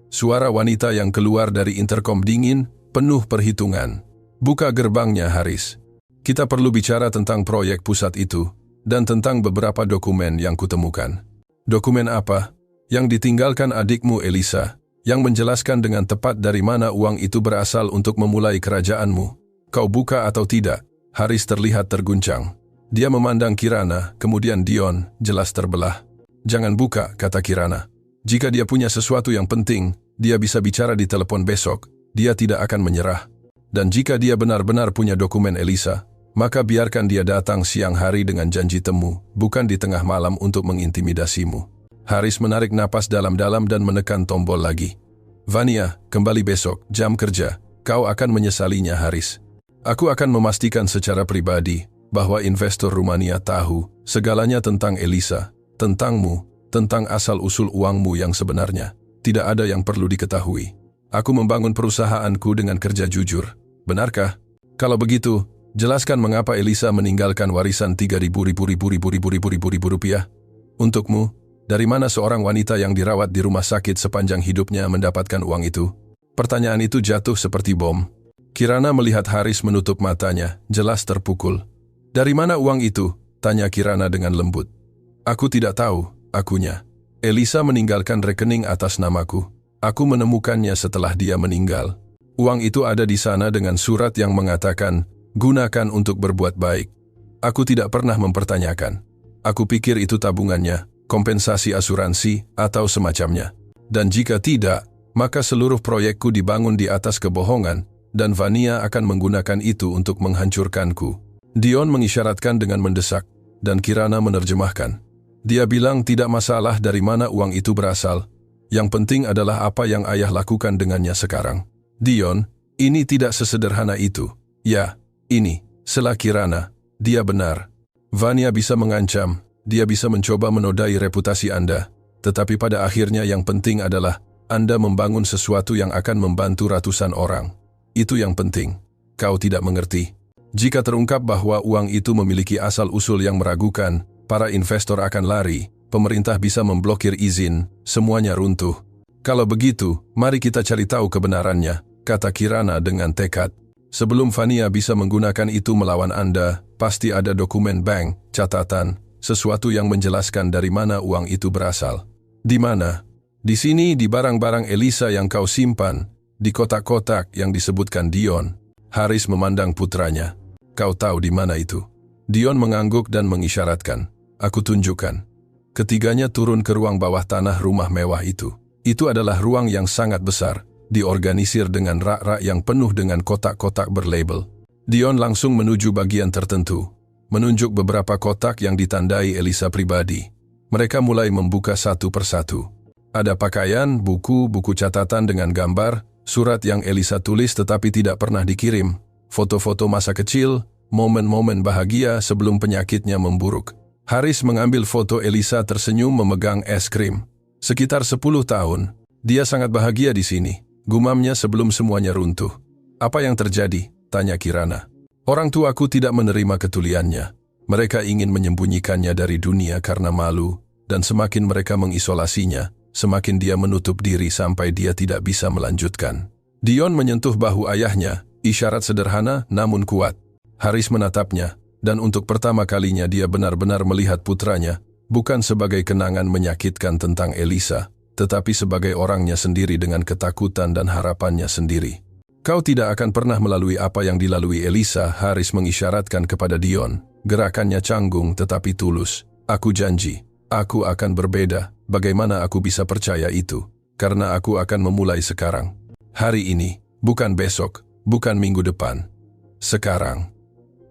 Suara wanita yang keluar dari interkom dingin, penuh perhitungan. "Buka gerbangnya, Haris. Kita perlu bicara tentang proyek pusat itu, dan tentang beberapa dokumen yang kutemukan." "Dokumen apa?" "Yang ditinggalkan adikmu Elisa, yang menjelaskan dengan tepat dari mana uang itu berasal untuk memulai kerajaanmu. Kau buka atau tidak?" Haris terlihat terguncang. Dia memandang Kirana, kemudian Dion, jelas terbelah. "Jangan buka," kata Kirana. "Jika dia punya sesuatu yang penting, dia bisa bicara di telepon besok. Dia tidak akan menyerah. Dan jika dia benar-benar punya dokumen Elisa, maka biarkan dia datang siang hari dengan janji temu, bukan di tengah malam untuk mengintimidasimu." Haris menarik napas dalam-dalam dan menekan tombol lagi. "Vania, kembali besok, jam kerja. Kau akan menyesalinya, Haris. Aku akan memastikan secara pribadi bahwa investor Rumania tahu segalanya tentang Elisa, tentangmu, tentang asal-usul uangmu yang sebenarnya. Tidak ada yang perlu diketahui. Aku membangun perusahaanku dengan kerja jujur. Benarkah? Kalau begitu, jelaskan mengapa Elisa meninggalkan warisan 3.000 rupiah. Untukmu, dari mana seorang wanita yang dirawat di rumah sakit sepanjang hidupnya mendapatkan uang itu?" Pertanyaan itu jatuh seperti bom. Kirana melihat Haris menutup matanya, jelas terpukul. "Dari mana uang itu?" tanya Kirana dengan lembut. "Aku tidak tahu," akunya. "Elisa meninggalkan rekening atas namaku. Aku menemukannya setelah dia meninggal. Uang itu ada di sana dengan surat yang mengatakan, gunakan untuk berbuat baik. Aku tidak pernah mempertanyakan. Aku pikir itu tabungannya, kompensasi asuransi, atau semacamnya. Dan jika tidak, maka seluruh proyekku dibangun di atas kebohongan, dan Vania akan menggunakan itu untuk menghancurkanku." Dion mengisyaratkan dengan mendesak, dan Kirana menerjemahkan. Dia bilang tidak masalah dari mana uang itu berasal. Yang penting adalah apa yang ayah lakukan dengannya sekarang. "Dion, ini tidak sesederhana itu." "Ya, ini," sela Kirana. "Dia benar. Vania bisa mengancam, dia bisa mencoba menodai reputasi Anda. Tetapi pada akhirnya yang penting adalah Anda membangun sesuatu yang akan membantu ratusan orang. Itu yang penting. Kau tidak mengerti. Jika terungkap bahwa uang itu memiliki asal-usul yang meragukan, para investor akan lari, pemerintah bisa memblokir izin, semuanya runtuh. Kalau begitu, mari kita cari tahu kebenarannya, kata Kirana dengan tekad. Sebelum Vania bisa menggunakan itu melawan Anda, pasti ada dokumen bank, catatan, sesuatu yang menjelaskan dari mana uang itu berasal. Di mana? Di sini, di barang-barang Elisa yang kau simpan, di kotak-kotak yang disebutkan Dion. Haris memandang putranya. Kau tahu di mana itu? Dion mengangguk dan mengisyaratkan. Aku tunjukkan. Ketiganya turun ke ruang bawah tanah rumah mewah itu. Itu adalah ruang yang sangat besar, diorganisir dengan rak-rak yang penuh dengan kotak-kotak berlabel. Dion langsung menuju bagian tertentu, menunjuk beberapa kotak yang ditandai Elisa pribadi. Mereka mulai membuka satu persatu. Ada pakaian, buku catatan dengan gambar, surat yang Elisa tulis tetapi tidak pernah dikirim, foto-foto masa kecil, momen-momen bahagia sebelum penyakitnya memburuk. Haris mengambil foto Elisa tersenyum memegang es krim. Sekitar 10 tahun, dia sangat bahagia di sini, gumamnya sebelum semuanya runtuh. Apa yang terjadi? Tanya Kirana. Orang tuaku tidak menerima ketuliannya. Mereka ingin menyembunyikannya dari dunia karena malu, dan semakin mereka mengisolasinya, semakin dia menutup diri sampai dia tidak bisa melanjutkan. Dion menyentuh bahu ayahnya, isyarat sederhana namun kuat. Haris menatapnya, dan untuk pertama kalinya dia benar-benar melihat putranya, bukan sebagai kenangan menyakitkan tentang Elisa, tetapi sebagai orangnya sendiri dengan ketakutan dan harapannya sendiri. Kau tidak akan pernah melalui apa yang dilalui Elisa, Haris mengisyaratkan kepada Dion. Gerakannya canggung tetapi tulus. Aku janji, aku akan berbeda. Bagaimana aku bisa percaya itu? Karena aku akan memulai sekarang. Hari ini, bukan besok, bukan minggu depan. Sekarang.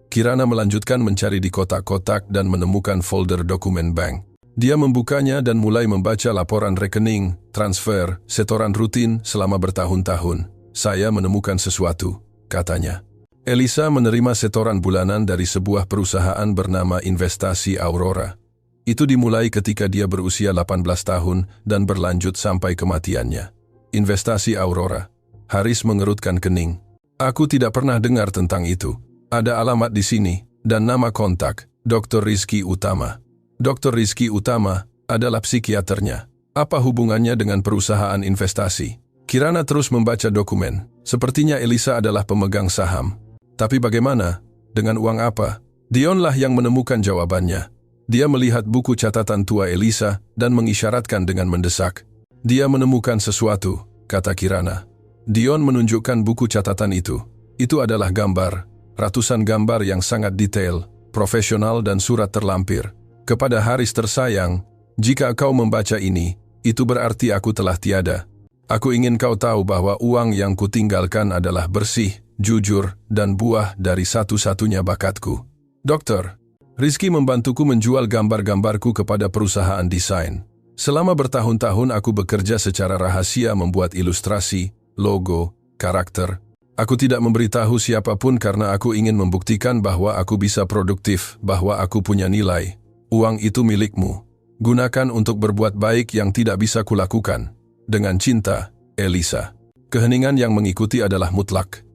Kirana melanjutkan mencari di kotak-kotak dan menemukan folder dokumen bank. Dia membukanya dan mulai membaca laporan rekening, transfer, setoran rutin selama bertahun-tahun. Saya menemukan sesuatu, katanya. Elisa menerima setoran bulanan dari sebuah perusahaan bernama Investasi Aurora. Itu dimulai ketika dia berusia 18 tahun dan berlanjut sampai kematiannya. Investasi Aurora. Haris mengerutkan kening. Aku tidak pernah dengar tentang itu. Ada alamat di sini, dan nama kontak, Dr. Rizky Utama. Dr. Rizky Utama adalah psikiaternya. Apa hubungannya dengan perusahaan investasi? Kirana terus membaca dokumen. Sepertinya Elisa adalah pemegang saham. Tapi bagaimana? Dengan uang apa? Dionlah yang menemukan jawabannya. Dia melihat buku catatan tua Elisa dan mengisyaratkan dengan mendesak. Dia menemukan sesuatu, kata Kirana. Dion menunjukkan buku catatan itu. Itu adalah gambar. Ratusan gambar yang sangat detail, profesional dan surat terlampir. Kepada Haris tersayang, jika kau membaca ini, itu berarti aku telah tiada. Aku ingin kau tahu bahwa uang yang kutinggalkan adalah bersih, jujur, dan buah dari satu-satunya bakatku. Dokter, Rizky membantuku menjual gambar-gambarku kepada perusahaan desain. Selama bertahun-tahun aku bekerja secara rahasia membuat ilustrasi, logo, karakter. Aku tidak memberitahu siapapun karena aku ingin membuktikan bahwa aku bisa produktif, bahwa aku punya nilai. Uang itu milikmu. Gunakan untuk berbuat baik yang tidak bisa kulakukan. Dengan cinta, Elisa. Keheningan yang mengikuti adalah mutlak.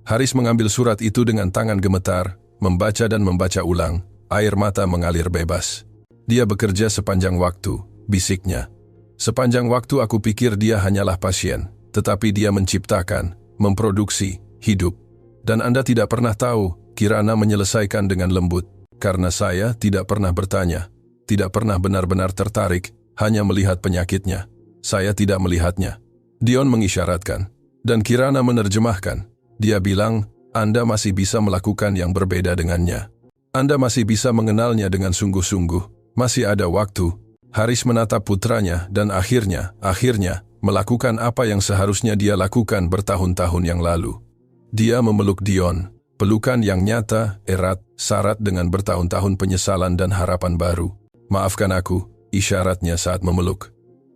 Haris mengambil surat itu dengan tangan gemetar, membaca dan membaca ulang. Air mata mengalir bebas. Dia bekerja sepanjang waktu, bisiknya. Sepanjang waktu aku pikir dia hanyalah pasien, tetapi dia menciptakan, memproduksi, hidup. Dan Anda tidak pernah tahu, Kirana menyelesaikan dengan lembut. Karena saya tidak pernah bertanya, tidak pernah benar-benar tertarik, hanya melihat penyakitnya. Saya tidak melihatnya. Dion mengisyaratkan. Dan Kirana menerjemahkan. Dia bilang, Anda masih bisa melakukan yang berbeda dengannya. Anda masih bisa mengenalnya dengan sungguh-sungguh. Masih ada waktu. Haris menatap putranya dan akhirnya, melakukan apa yang seharusnya dia lakukan bertahun-tahun yang lalu. Dia memeluk Dion, pelukan yang nyata, erat, syarat dengan bertahun-tahun penyesalan dan harapan baru. Maafkan aku, isyaratnya saat memeluk.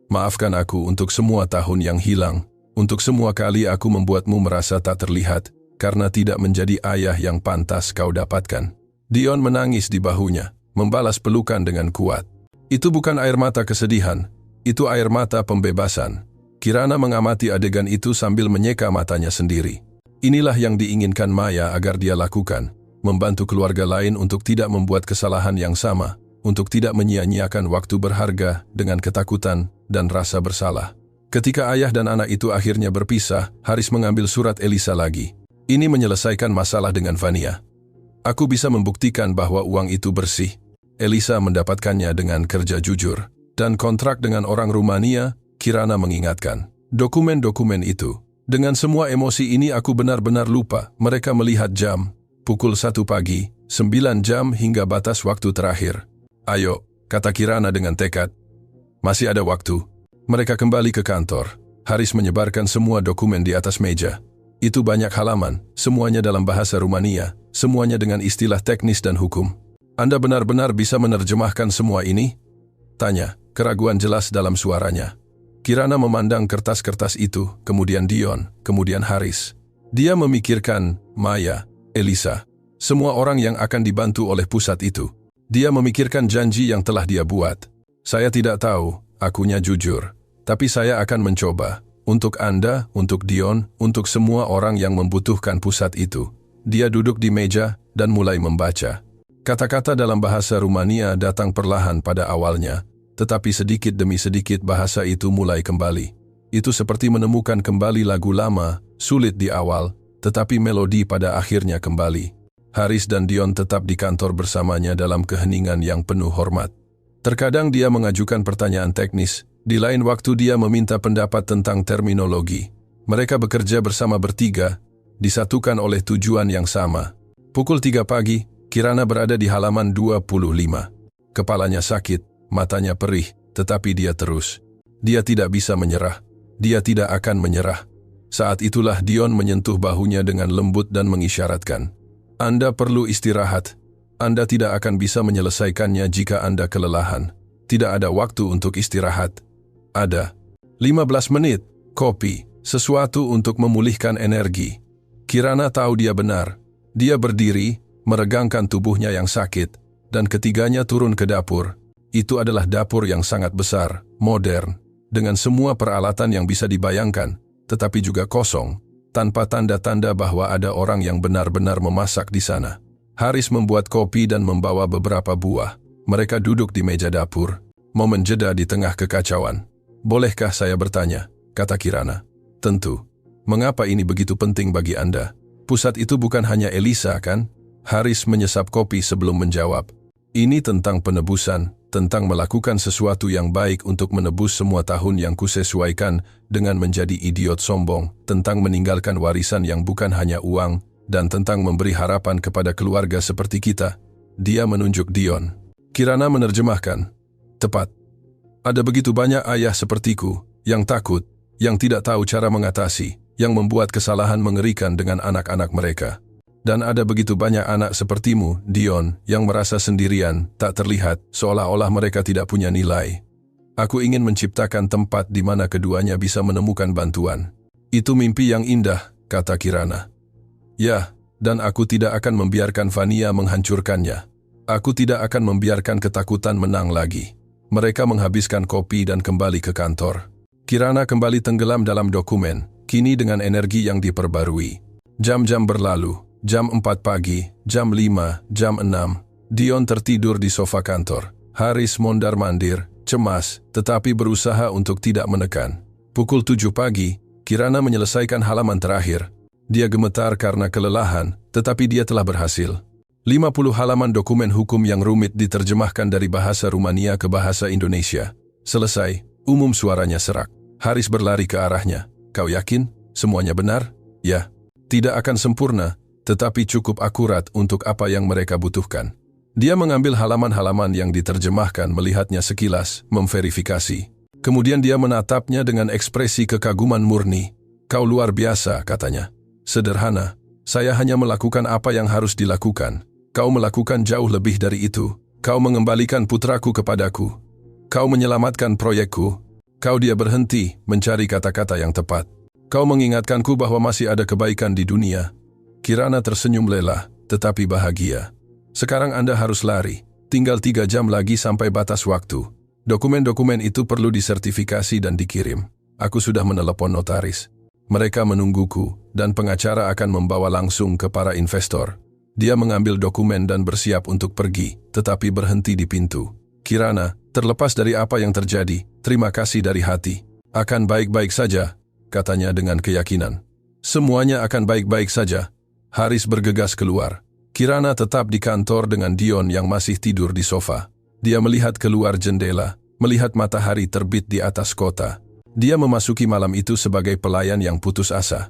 Maafkan aku untuk semua tahun yang hilang, untuk semua kali aku membuatmu merasa tak terlihat, karena tidak menjadi ayah yang pantas kau dapatkan. Dion menangis di bahunya, membalas pelukan dengan kuat. Itu bukan air mata kesedihan, itu air mata pembebasan. Kirana mengamati adegan itu sambil menyeka matanya sendiri. Inilah yang diinginkan Maya agar dia lakukan. membantu keluarga lain untuk tidak membuat kesalahan yang sama, untuk tidak menyia-nyiakan waktu berharga dengan ketakutan dan rasa bersalah. Ketika ayah dan anak itu akhirnya berpisah, Haris mengambil surat Elisa lagi. Ini menyelesaikan masalah dengan Vania. Aku bisa membuktikan bahwa uang itu bersih. Elisa mendapatkannya dengan kerja jujur. Dan kontrak dengan orang Rumania, Kirana mengingatkan. Dokumen-dokumen itu. Dengan semua emosi ini aku benar-benar lupa. Mereka melihat jam. Pukul 1 pagi, 9 jam hingga batas waktu terakhir. Ayo, kata Kirana dengan tekad. Masih ada waktu. Mereka kembali ke kantor. Haris menyebarkan semua dokumen di atas meja. Itu banyak halaman, semuanya dalam bahasa Rumania, semuanya dengan istilah teknis dan hukum. Anda benar-benar bisa menerjemahkan semua ini? Tanya, keraguan jelas dalam suaranya. Kirana memandang kertas-kertas itu, kemudian Dion, kemudian Haris. Dia memikirkan Maya, Elisa, semua orang yang akan dibantu oleh pusat itu. Dia memikirkan janji yang telah dia buat. Saya tidak tahu, akunya jujur. Tapi saya akan mencoba. Untuk Anda, untuk Dion, untuk semua orang yang membutuhkan pusat itu. Dia duduk di meja dan mulai membaca. Kata-kata dalam bahasa Rumania datang perlahan pada awalnya, tetapi sedikit demi sedikit bahasa itu mulai kembali. Itu seperti menemukan kembali lagu lama, sulit di awal, tetapi melodi pada akhirnya kembali. Haris dan Dion tetap di kantor bersamanya dalam keheningan yang penuh hormat. Terkadang dia mengajukan pertanyaan teknis, di lain waktu dia meminta pendapat tentang terminologi. Mereka bekerja bersama bertiga, disatukan oleh tujuan yang sama. Pukul 3 pagi, Kirana berada di halaman 25. Kepalanya sakit, matanya perih, tetapi dia terus. Dia tidak bisa menyerah. Dia tidak akan menyerah. Saat itulah Dion menyentuh bahunya dengan lembut dan mengisyaratkan. Anda perlu istirahat. Anda tidak akan bisa menyelesaikannya jika Anda kelelahan. Tidak ada waktu untuk istirahat. Ada 15 menit, kopi, sesuatu untuk memulihkan energi. Kirana tahu dia benar. Dia berdiri, meregangkan tubuhnya yang sakit, dan ketiganya turun ke dapur. Itu adalah dapur yang sangat besar, modern, dengan semua peralatan yang bisa dibayangkan, tetapi juga kosong, tanpa tanda-tanda bahwa ada orang yang benar-benar memasak di sana. Haris membuat kopi dan membawa beberapa buah. Mereka duduk di meja dapur. Momen jeda di tengah kekacauan. Bolehkah saya bertanya? Kata Kirana. Tentu. Mengapa ini begitu penting bagi Anda? Pusat itu bukan hanya Elisa, kan? Haris menyesap kopi sebelum menjawab. Ini tentang penebusan, tentang melakukan sesuatu yang baik untuk menebus semua tahun yang kusesuaikan dengan menjadi idiot sombong, tentang meninggalkan warisan yang bukan hanya uang, dan tentang memberi harapan kepada keluarga seperti kita. Dia menunjuk Dion. Kirana menerjemahkan. Tepat. Ada begitu banyak ayah sepertiku, yang takut, yang tidak tahu cara mengatasi, yang membuat kesalahan mengerikan dengan anak-anak mereka. Dan ada begitu banyak anak sepertimu, Dion, yang merasa sendirian, tak terlihat, seolah-olah mereka tidak punya nilai. Aku ingin menciptakan tempat di mana keduanya bisa menemukan bantuan. Itu mimpi yang indah, kata Kirana. Ya, dan aku tidak akan membiarkan Vania menghancurkannya. Aku tidak akan membiarkan ketakutan menang lagi. Mereka menghabiskan kopi dan kembali ke kantor. Kirana kembali tenggelam dalam dokumen, kini dengan energi yang diperbarui. Jam-jam berlalu. Jam 4 pagi, jam 5, jam 6. Dion tertidur di sofa kantor. Haris mondar-mandir, cemas, tetapi berusaha untuk tidak menekan. Pukul 7 pagi, Kirana menyelesaikan halaman terakhir. Dia gemetar karena kelelahan, tetapi dia telah berhasil. 50 halaman dokumen hukum yang rumit diterjemahkan dari bahasa Rumania ke bahasa Indonesia. Selesai, umum suaranya serak. Haris berlari ke arahnya. Kau yakin? Semuanya benar? Ya. Tidak akan sempurna, tetapi cukup akurat untuk apa yang mereka butuhkan. Dia mengambil halaman-halaman yang diterjemahkan, melihatnya sekilas, memverifikasi. Kemudian dia menatapnya dengan ekspresi kekaguman murni. Kau luar biasa, katanya. Sederhana, saya hanya melakukan apa yang harus dilakukan. Kau melakukan jauh lebih dari itu. Kau mengembalikan putraku kepadaku. Kau menyelamatkan proyekku. Kau dia berhenti, mencari kata-kata yang tepat. Kau mengingatkanku bahwa masih ada kebaikan di dunia. Kirana tersenyum lelah, tetapi bahagia. Sekarang Anda harus lari. Tinggal 3 jam lagi sampai batas waktu. Dokumen-dokumen itu perlu disertifikasi dan dikirim. Aku sudah menelepon notaris. Mereka menungguku, dan pengacara akan membawa langsung ke para investor. Dia mengambil dokumen dan bersiap untuk pergi, tetapi berhenti di pintu. Kirana, terlepas dari apa yang terjadi, terima kasih dari hati. Akan baik-baik saja, katanya dengan keyakinan. Semuanya akan baik-baik saja. Haris bergegas keluar. Kirana tetap di kantor dengan Dion yang masih tidur di sofa. Dia melihat keluar jendela, melihat matahari terbit di atas kota. Dia memasuki malam itu sebagai pelayan yang putus asa.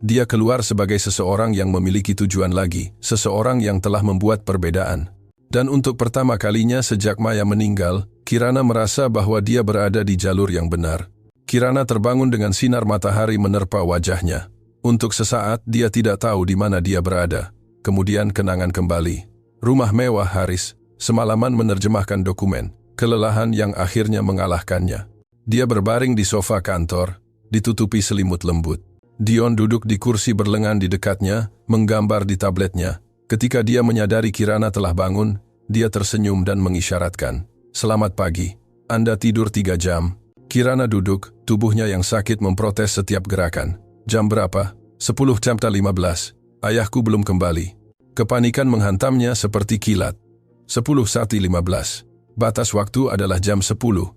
Dia keluar sebagai seseorang yang memiliki tujuan lagi, seseorang yang telah membuat perbedaan. Dan untuk pertama kalinya sejak Maya meninggal, Kirana merasa bahwa dia berada di jalur yang benar. Kirana terbangun dengan sinar matahari menerpa wajahnya. Untuk sesaat dia tidak tahu di mana dia berada. Kemudian kenangan kembali. Rumah mewah Haris, semalaman menerjemahkan dokumen, kelelahan yang akhirnya mengalahkannya. Dia berbaring di sofa kantor, ditutupi selimut lembut. Dion duduk di kursi berlengan di dekatnya, menggambar di tabletnya. Ketika dia menyadari Kirana telah bangun, dia tersenyum dan mengisyaratkan, "Selamat pagi, Anda tidur 3 jam." Kirana duduk, tubuhnya yang sakit memprotes setiap gerakan. "Jam berapa?" 10:15. Ayahku belum kembali. Kepanikan menghantamnya seperti kilat. 10:15. Batas waktu adalah jam 10.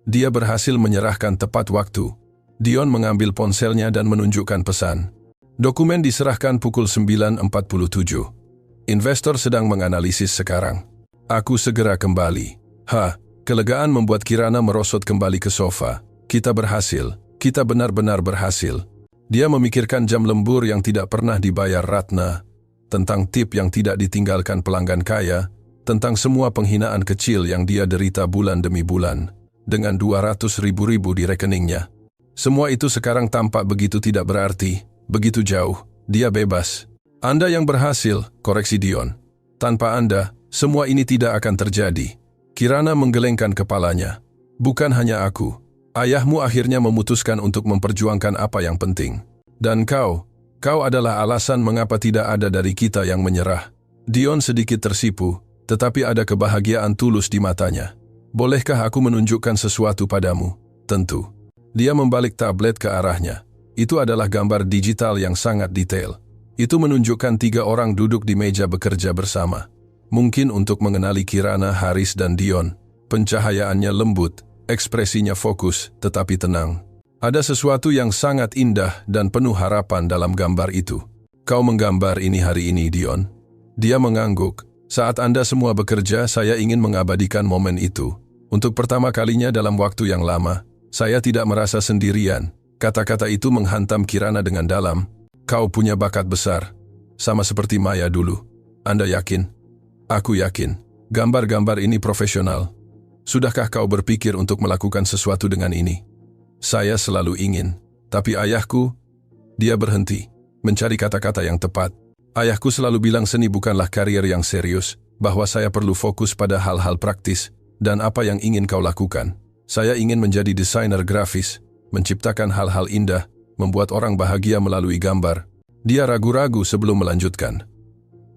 Dia berhasil menyerahkan tepat waktu. Dion mengambil ponselnya dan menunjukkan pesan. Dokumen diserahkan pukul 9:47. Investor sedang menganalisis sekarang. Aku segera kembali. Kelegaan membuat Kirana merosot kembali ke sofa. Kita berhasil. Kita benar-benar berhasil. Dia memikirkan jam lembur yang tidak pernah dibayar Ratna, tentang tip yang tidak ditinggalkan pelanggan kaya, tentang semua penghinaan kecil yang dia derita bulan demi bulan, dengan 200.000 di rekeningnya. Semua itu sekarang tampak begitu tidak berarti, begitu jauh. Dia bebas. Anda yang berhasil, koreksi Dion. Tanpa Anda, semua ini tidak akan terjadi. Kirana menggelengkan kepalanya. Bukan hanya aku. Ayahmu akhirnya memutuskan untuk memperjuangkan apa yang penting. Dan kau adalah alasan mengapa tidak ada dari kita yang menyerah. Dion sedikit tersipu, tetapi ada kebahagiaan tulus di matanya. Bolehkah aku menunjukkan sesuatu padamu? Tentu. Dia membalik tablet ke arahnya. Itu adalah gambar digital yang sangat detail. Itu menunjukkan 3 orang duduk di meja bekerja bersama. Mungkin untuk mengenali Kirana, Haris, dan Dion. Pencahayaannya lembut, ekspresinya fokus, tetapi tenang. Ada sesuatu yang sangat indah dan penuh harapan dalam gambar itu. Kau menggambar ini hari ini, Dion. Dia mengangguk. Saat Anda semua bekerja, saya ingin mengabadikan momen itu. Untuk pertama kalinya dalam waktu yang lama, saya tidak merasa sendirian. Kata-kata itu menghantam Kirana dengan dalam. Kau punya bakat besar. Sama seperti Maya dulu. Anda yakin? Aku yakin. Gambar-gambar ini profesional. Sudahkah kau berpikir untuk melakukan sesuatu dengan ini? Saya selalu ingin. Tapi ayahku, dia berhenti, mencari kata-kata yang tepat. Ayahku selalu bilang seni bukanlah karier yang serius, bahwa saya perlu fokus pada hal-hal praktis, dan apa yang ingin kau lakukan. Saya ingin menjadi desainer grafis, menciptakan hal-hal indah, membuat orang bahagia melalui gambar. Dia ragu-ragu sebelum melanjutkan.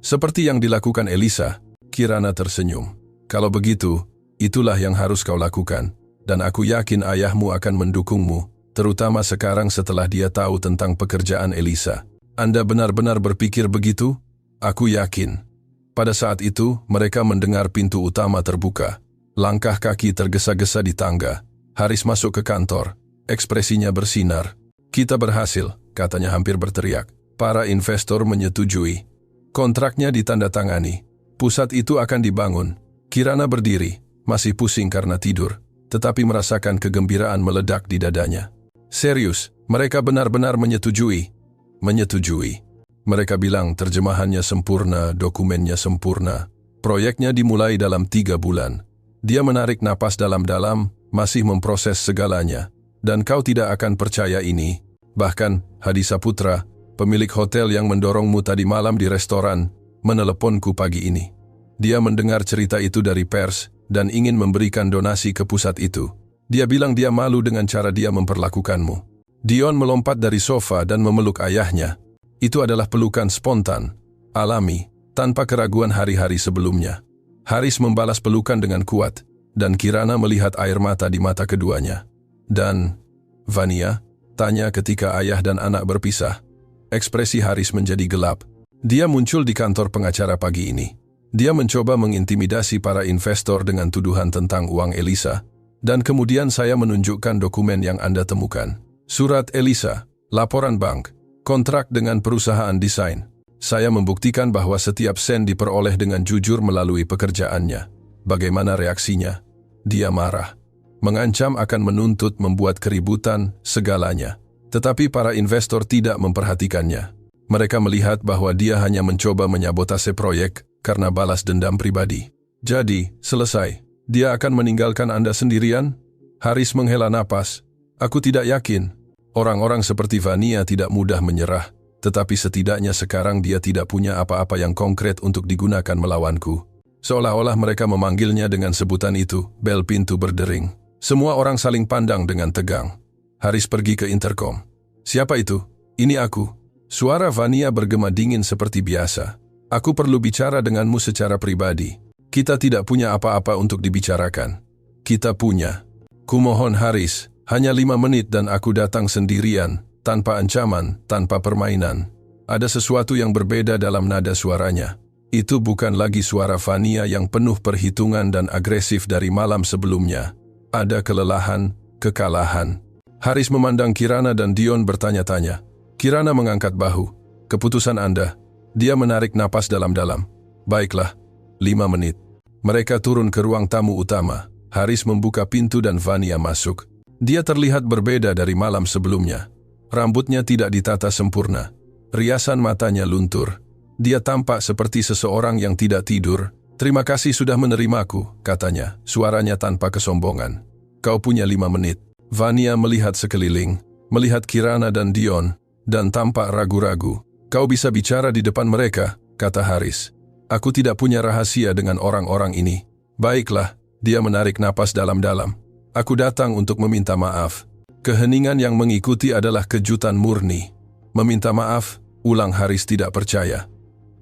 Seperti yang dilakukan Elisa, Kirana tersenyum. Kalau begitu, itulah yang harus kau lakukan, dan aku yakin ayahmu akan mendukungmu, terutama sekarang setelah dia tahu tentang pekerjaan Elisa. Anda benar-benar berpikir begitu? Aku yakin. Pada saat itu, mereka mendengar pintu utama terbuka. Langkah kaki tergesa-gesa di tangga. Haris masuk ke kantor. Ekspresinya bersinar. Kita berhasil, katanya hampir berteriak. Para investor menyetujui. Kontraknya ditandatangani. Pusat itu akan dibangun. Kirana berdiri, masih pusing karena tidur, tetapi merasakan kegembiraan meledak di dadanya. Serius, mereka benar-benar menyetujui. Menyetujui. Mereka bilang terjemahannya sempurna, dokumennya sempurna. Proyeknya dimulai dalam 3 bulan. Dia menarik napas dalam-dalam, masih memproses segalanya. Dan kau tidak akan percaya ini. Bahkan, Hadi Saputra, pemilik hotel yang mendorongmu tadi malam di restoran, meneleponku pagi ini. Dia mendengar cerita itu dari pers dan ingin memberikan donasi ke pusat itu. Dia bilang dia malu dengan cara dia memperlakukanmu. Dion melompat dari sofa dan memeluk ayahnya. Itu adalah pelukan spontan, alami, tanpa keraguan hari-hari sebelumnya. Haris membalas pelukan dengan kuat, dan Kirana melihat air mata di mata keduanya. Dan, Vania, tanya ketika ayah dan anak berpisah. Ekspresi Haris menjadi gelap. Dia muncul di kantor pengacara pagi ini. Dia mencoba mengintimidasi para investor dengan tuduhan tentang uang Elisa. Dan kemudian saya menunjukkan dokumen yang Anda temukan. Surat Elisa, laporan bank, kontrak dengan perusahaan desain. Saya membuktikan bahwa setiap sen diperoleh dengan jujur melalui pekerjaannya. Bagaimana reaksinya? Dia marah. Mengancam akan menuntut, membuat keributan, segalanya. Tetapi para investor tidak memperhatikannya. Mereka melihat bahwa dia hanya mencoba menyabotase proyek karena balas dendam pribadi. Jadi, selesai. Dia akan meninggalkan Anda sendirian? Haris menghela napas. Aku tidak yakin. Orang-orang seperti Vania tidak mudah menyerah. Tetapi setidaknya sekarang dia tidak punya apa-apa yang konkret untuk digunakan melawanku. Seolah-olah mereka memanggilnya dengan sebutan itu. Bel pintu berdering. Semua orang saling pandang dengan tegang. Haris pergi ke interkom. Siapa itu? Ini aku. Suara Vania bergema dingin seperti biasa. Aku perlu bicara denganmu secara pribadi. Kita tidak punya apa-apa untuk dibicarakan. Kita punya. Kumohon Haris, hanya 5 menit dan aku datang sendirian, tanpa ancaman, tanpa permainan. Ada sesuatu yang berbeda dalam nada suaranya. Itu bukan lagi suara Vania yang penuh perhitungan dan agresif dari malam sebelumnya. Ada kelelahan, kekalahan. Haris memandang Kirana dan Dion bertanya-tanya. Kirana mengangkat bahu. Keputusan Anda. Dia menarik napas dalam-dalam. Baiklah, 5 menit. Mereka turun ke ruang tamu utama. Haris membuka pintu dan Vania masuk. Dia terlihat berbeda dari malam sebelumnya. Rambutnya tidak ditata sempurna. Riasan matanya luntur. Dia tampak seperti seseorang yang tidak tidur. Terima kasih sudah menerimaku, katanya, suaranya tanpa kesombongan. Kau punya 5 menit. Vania melihat sekeliling, melihat Kirana dan Dion, dan tampak ragu-ragu. Kau bisa bicara di depan mereka, kata Haris. Aku tidak punya rahasia dengan orang-orang ini. Baiklah, dia menarik napas dalam-dalam. Aku datang untuk meminta maaf. Keheningan yang mengikuti adalah kejutan murni. Meminta maaf, ulang Haris tidak percaya.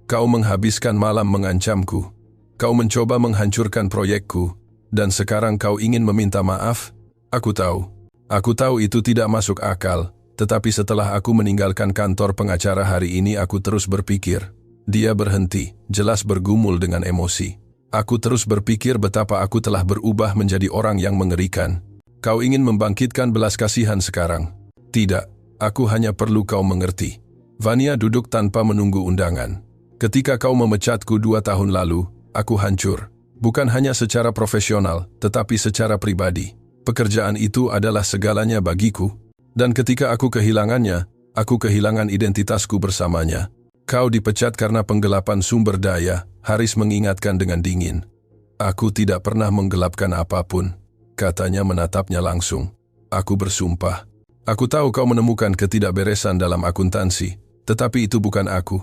Kau menghabiskan malam mengancamku. Kau mencoba menghancurkan proyekku, dan sekarang kau ingin meminta maaf? Aku tahu itu tidak masuk akal, tetapi setelah aku meninggalkan kantor pengacara hari ini aku terus berpikir. Dia berhenti, jelas bergumul dengan emosi. Aku terus berpikir betapa aku telah berubah menjadi orang yang mengerikan. Kau ingin membangkitkan belas kasihan sekarang? Tidak, aku hanya perlu kau mengerti. Vania duduk tanpa menunggu undangan. Ketika kau memecatku 2 tahun lalu, aku hancur. Bukan hanya secara profesional, tetapi secara pribadi. Pekerjaan itu adalah segalanya bagiku. Dan ketika aku kehilangannya, aku kehilangan identitasku bersamanya. Kau dipecat karena penggelapan sumber daya, Haris mengingatkan dengan dingin. Aku tidak pernah menggelapkan apapun, katanya menatapnya langsung. Aku bersumpah. Aku tahu kau menemukan ketidakberesan dalam akuntansi, tetapi itu bukan aku.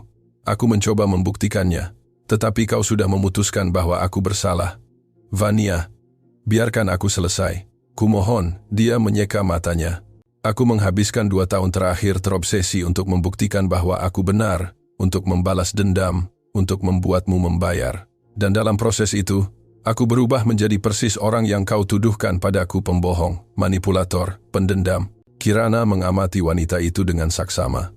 Aku mencoba membuktikannya. Tetapi kau sudah memutuskan bahwa aku bersalah. Vania, biarkan aku selesai. Kumohon, dia menyeka matanya. Aku menghabiskan 2 tahun terakhir terobsesi untuk membuktikan bahwa aku benar, untuk membalas dendam, untuk membuatmu membayar. Dan dalam proses itu, aku berubah menjadi persis orang yang kau tuduhkan padaku, pembohong, manipulator, pendendam. Kirana mengamati wanita itu dengan saksama.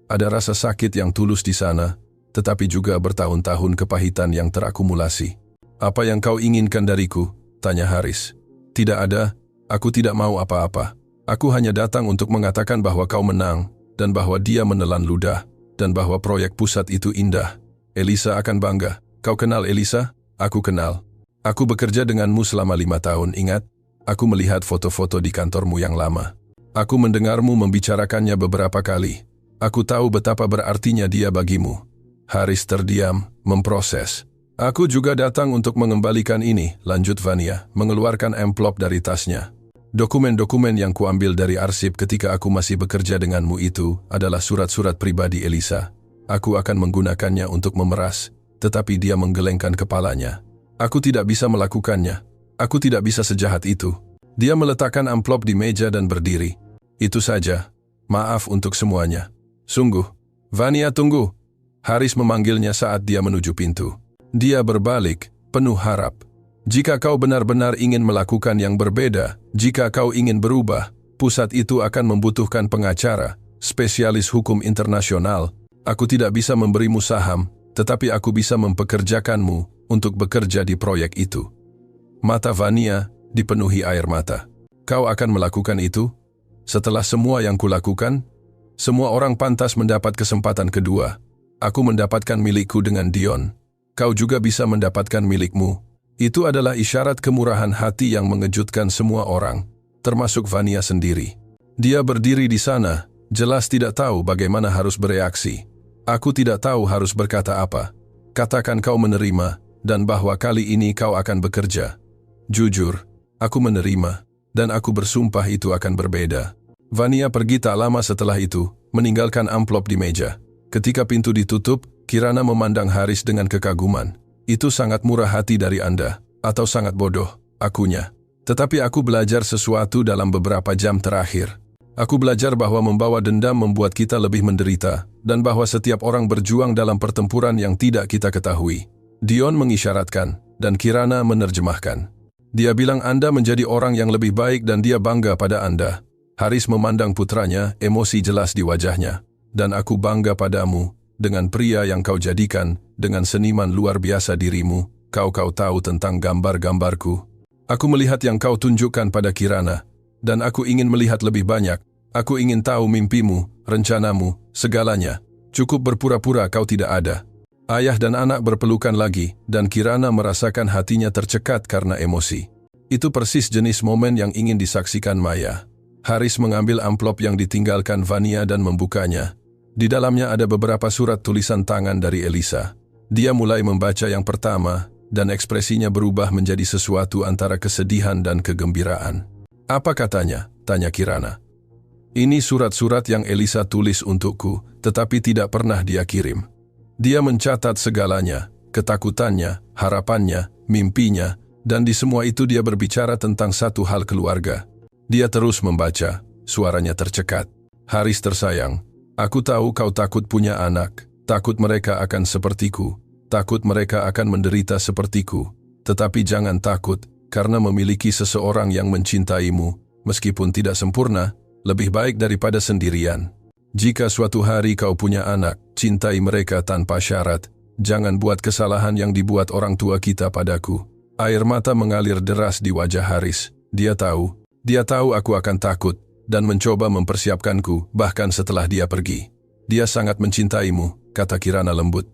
Ada rasa sakit yang tulus di sana, tetapi juga bertahun-tahun kepahitan yang terakumulasi. Apa yang kau inginkan dariku? Tanya Haris. Tidak ada, aku tidak mau apa-apa. Aku hanya datang untuk mengatakan bahwa kau menang, dan bahwa dia menelan ludah, dan bahwa proyek pusat itu indah. Elisa akan bangga. Kau kenal Elisa? Aku kenal. Aku bekerja denganmu selama 5 tahun, ingat? Aku melihat foto-foto di kantormu yang lama. Aku mendengarmu membicarakannya beberapa kali. Aku tahu betapa berartinya dia bagimu. Haris terdiam, memproses. Aku juga datang untuk mengembalikan ini, lanjut Vania, mengeluarkan amplop dari tasnya. Dokumen-dokumen yang kuambil dari arsip ketika aku masih bekerja denganmu itu adalah surat-surat pribadi Elisa. Aku akan menggunakannya untuk memeras, tetapi dia menggelengkan kepalanya. Aku tidak bisa melakukannya. Aku tidak bisa sejahat itu. Dia meletakkan amplop di meja dan berdiri. Itu saja. Maaf untuk semuanya. Sungguh. Vania, tunggu. Haris memanggilnya saat dia menuju pintu. Dia berbalik, penuh harap. Jika kau benar-benar ingin melakukan yang berbeda, jika kau ingin berubah, pusat itu akan membutuhkan pengacara, spesialis hukum internasional, Aku tidak bisa memberimu saham, tetapi aku bisa mempekerjakanmu untuk bekerja di proyek itu. Mata Vania dipenuhi air mata. Kau akan melakukan itu? Setelah semua yang kulakukan, semua orang pantas mendapat kesempatan kedua. Aku mendapatkan milikku dengan Dion. Kau juga bisa mendapatkan milikmu. Itu adalah isyarat kemurahan hati yang mengejutkan semua orang, termasuk Vania sendiri. Dia berdiri di sana, jelas tidak tahu bagaimana harus bereaksi. Aku tidak tahu harus berkata apa. Katakan kau menerima, dan bahwa kali ini kau akan bekerja. Jujur, aku menerima, dan aku bersumpah itu akan berbeda. Vania pergi tak lama setelah itu, meninggalkan amplop di meja. Ketika pintu ditutup, Kirana memandang Haris dengan kekaguman. Itu sangat murah hati dari Anda, atau sangat bodoh, akunya. Tetapi aku belajar sesuatu dalam beberapa jam terakhir. Aku belajar bahwa membawa dendam membuat kita lebih menderita, dan bahwa setiap orang berjuang dalam pertempuran yang tidak kita ketahui. Dion mengisyaratkan, dan Kirana menerjemahkan. Dia bilang Anda menjadi orang yang lebih baik dan dia bangga pada Anda. Haris memandang putranya, emosi jelas di wajahnya. Dan aku bangga padamu, dengan pria yang kau jadikan, dengan seniman luar biasa dirimu, kau tahu tentang gambar-gambarku. Aku melihat yang kau tunjukkan pada Kirana, dan aku ingin melihat lebih banyak. Aku ingin tahu mimpimu, rencanamu, segalanya. Cukup berpura-pura kau tidak ada. Ayah dan anak berpelukan lagi, dan Kirana merasakan hatinya tercekat karena emosi. Itu persis jenis momen yang ingin disaksikan Maya. Haris mengambil amplop yang ditinggalkan Vania dan membukanya. Di dalamnya ada beberapa surat tulisan tangan dari Elisa. Dia mulai membaca yang pertama, dan ekspresinya berubah menjadi sesuatu antara kesedihan dan kegembiraan. Apa katanya? Tanya Kirana. Ini surat-surat yang Elisa tulis untukku, tetapi tidak pernah dia kirim. Dia mencatat segalanya, ketakutannya, harapannya, mimpinya, dan di semua itu dia berbicara tentang satu hal keluarga. Dia terus membaca, suaranya tercekat. Haris tersayang, aku tahu kau takut punya anak, takut mereka akan sepertiku, takut mereka akan menderita sepertiku. Tetapi jangan takut, karena memiliki seseorang yang mencintaimu, meskipun tidak sempurna, lebih baik daripada sendirian. Jika suatu hari kau punya anak, cintai mereka tanpa syarat. Jangan buat kesalahan yang dibuat orang tua kita padaku. Air mata mengalir deras di wajah Haris. Dia tahu aku akan takut, dan mencoba mempersiapkanku, bahkan setelah dia pergi. Dia sangat mencintaimu, kata Kirana lembut.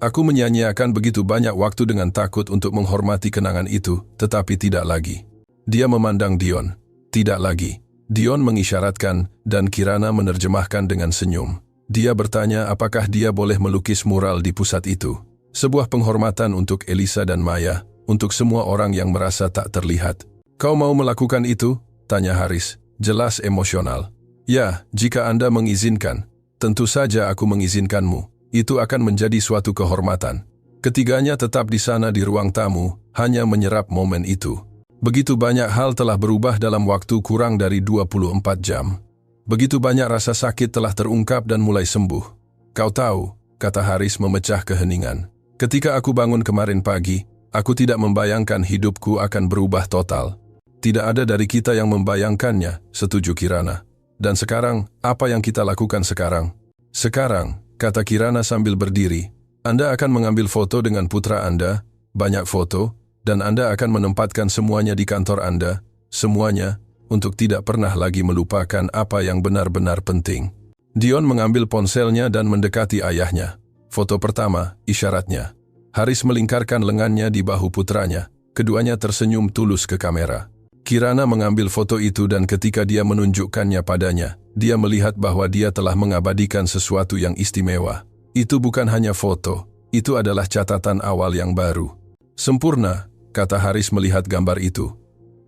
Aku menyanyiakan begitu banyak waktu dengan takut untuk menghormati kenangan itu, tetapi tidak lagi. Dia memandang Dion. Tidak lagi. Dion mengisyaratkan, dan Kirana menerjemahkan dengan senyum. Dia bertanya apakah dia boleh melukis mural di pusat itu. Sebuah penghormatan untuk Elisa dan Maya, untuk semua orang yang merasa tak terlihat. Kau mau melakukan itu? Tanya Haris, jelas emosional. Ya, jika Anda mengizinkan. Tentu saja aku mengizinkanmu. Itu akan menjadi suatu kehormatan. Ketiganya tetap di sana di ruang tamu, hanya menyerap momen itu. Begitu banyak hal telah berubah dalam waktu kurang dari 24 jam. Begitu banyak rasa sakit telah terungkap dan mulai sembuh. Kau tahu, kata Haris memecah keheningan. Ketika aku bangun kemarin pagi, aku tidak membayangkan hidupku akan berubah total. Tidak ada dari kita yang membayangkannya, setuju Kirana. Dan sekarang, apa yang kita lakukan sekarang? Sekarang, kata Kirana sambil berdiri, Anda akan mengambil foto dengan putra Anda, banyak foto, dan Anda akan menempatkan semuanya di kantor Anda, semuanya, untuk tidak pernah lagi melupakan apa yang benar-benar penting. Dion mengambil ponselnya dan mendekati ayahnya. Foto pertama, isyaratnya. Haris melingkarkan lengannya di bahu putranya. Keduanya tersenyum tulus ke kamera. Kirana mengambil foto itu dan ketika dia menunjukkannya padanya, dia melihat bahwa dia telah mengabadikan sesuatu yang istimewa. Itu bukan hanya foto, itu adalah catatan awal yang baru. Sempurna, kata Haris melihat gambar itu.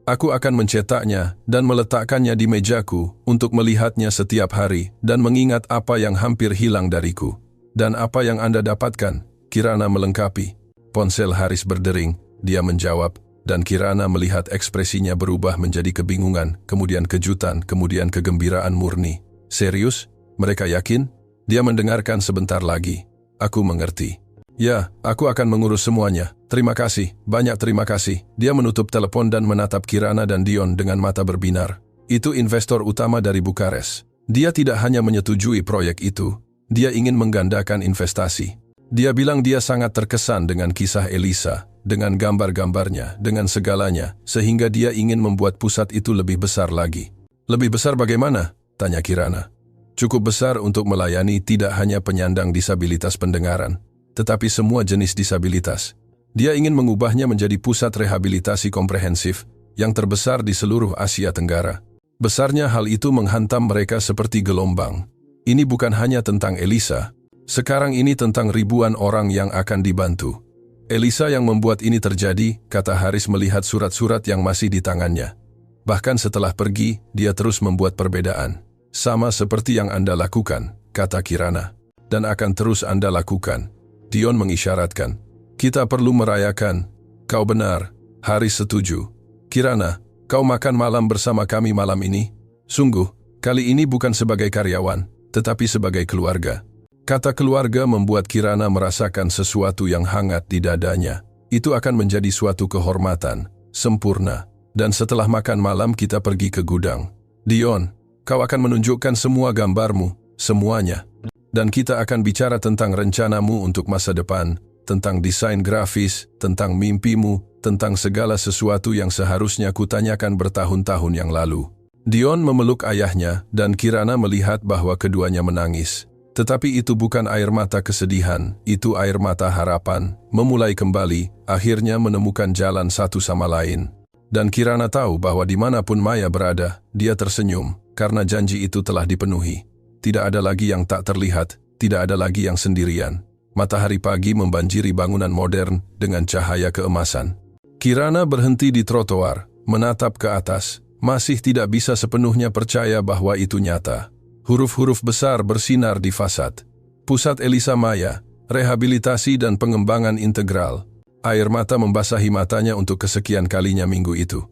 Aku akan mencetaknya dan meletakkannya di mejaku untuk melihatnya setiap hari dan mengingat apa yang hampir hilang dariku. Dan apa yang Anda dapatkan? Kirana melengkapi. Ponsel Haris berdering, dia menjawab, dan Kirana melihat ekspresinya berubah menjadi kebingungan, kemudian kejutan, kemudian kegembiraan murni. Serius? Mereka yakin? Dia mendengarkan sebentar lagi. Aku mengerti. Ya, aku akan mengurus semuanya. Terima kasih, banyak terima kasih. Dia menutup telepon dan menatap Kirana dan Dion dengan mata berbinar. Itu investor utama dari Bukares. Dia tidak hanya menyetujui proyek itu, Dia ingin menggandakan investasi. Dia bilang dia sangat terkesan dengan kisah Elisa, dengan gambar-gambarnya, dengan segalanya, sehingga dia ingin membuat pusat itu lebih besar lagi. Lebih besar bagaimana? Tanya Kirana. Cukup besar untuk melayani tidak hanya penyandang disabilitas pendengaran, tetapi semua jenis disabilitas. Dia ingin mengubahnya menjadi pusat rehabilitasi komprehensif yang terbesar di seluruh Asia Tenggara. Besarnya hal itu menghantam mereka seperti gelombang. Ini bukan hanya tentang Elisa. Sekarang ini tentang ribuan orang yang akan dibantu. Elisa yang membuat ini terjadi, kata Haris melihat surat-surat yang masih di tangannya. Bahkan setelah pergi, dia terus membuat perbedaan. Sama seperti yang Anda lakukan, kata Kirana. Dan akan terus Anda lakukan. Dion mengisyaratkan. Kita perlu merayakan. Kau benar, Haris setuju. Kirana, kau makan malam bersama kami malam ini? Sungguh, kali ini bukan sebagai karyawan, tetapi sebagai keluarga. Kata keluarga membuat Kirana merasakan sesuatu yang hangat di dadanya. Itu akan menjadi suatu kehormatan, sempurna. Dan setelah makan malam kita pergi ke gudang. Dion, kau akan menunjukkan semua gambarmu, semuanya. Dan kita akan bicara tentang rencanamu untuk masa depan, tentang desain grafis, tentang mimpimu, tentang segala sesuatu yang seharusnya kutanyakan bertahun-tahun yang lalu. Dion memeluk ayahnya dan Kirana melihat bahwa keduanya menangis. Tetapi itu bukan air mata kesedihan, itu air mata harapan, memulai kembali, akhirnya menemukan jalan satu sama lain. Dan Kirana tahu bahwa dimanapun Maya berada, dia tersenyum, karena janji itu telah dipenuhi. Tidak ada lagi yang tak terlihat, tidak ada lagi yang sendirian. Matahari pagi membanjiri bangunan modern dengan cahaya keemasan. Kirana berhenti di trotoar, menatap ke atas, masih tidak bisa sepenuhnya percaya bahwa itu nyata. Huruf-huruf besar bersinar di fasad. Pusat Elisa Maya, rehabilitasi dan pengembangan integral. Air mata membasahi matanya untuk kesekian kalinya minggu itu.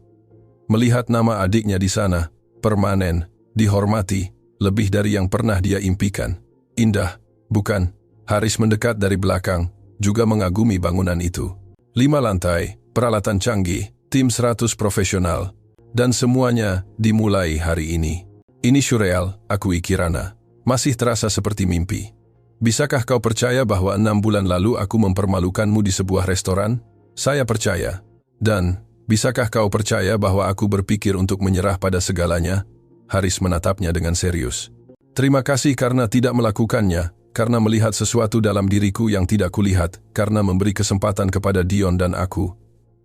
Melihat nama adiknya di sana, permanen, dihormati, lebih dari yang pernah dia impikan. Indah, bukan? Haris mendekat dari belakang, juga mengagumi bangunan itu. 5 lantai, peralatan canggih, tim 100 profesional, dan semuanya dimulai hari ini. Ini surreal, akui Kirana. Masih terasa seperti mimpi. Bisakah kau percaya bahwa 6 bulan lalu aku mempermalukanmu di sebuah restoran? Saya percaya. Dan, bisakah kau percaya bahwa aku berpikir untuk menyerah pada segalanya? Haris menatapnya dengan serius. Terima kasih karena tidak melakukannya, karena melihat sesuatu dalam diriku yang tidak kulihat, karena memberi kesempatan kepada Dion dan aku.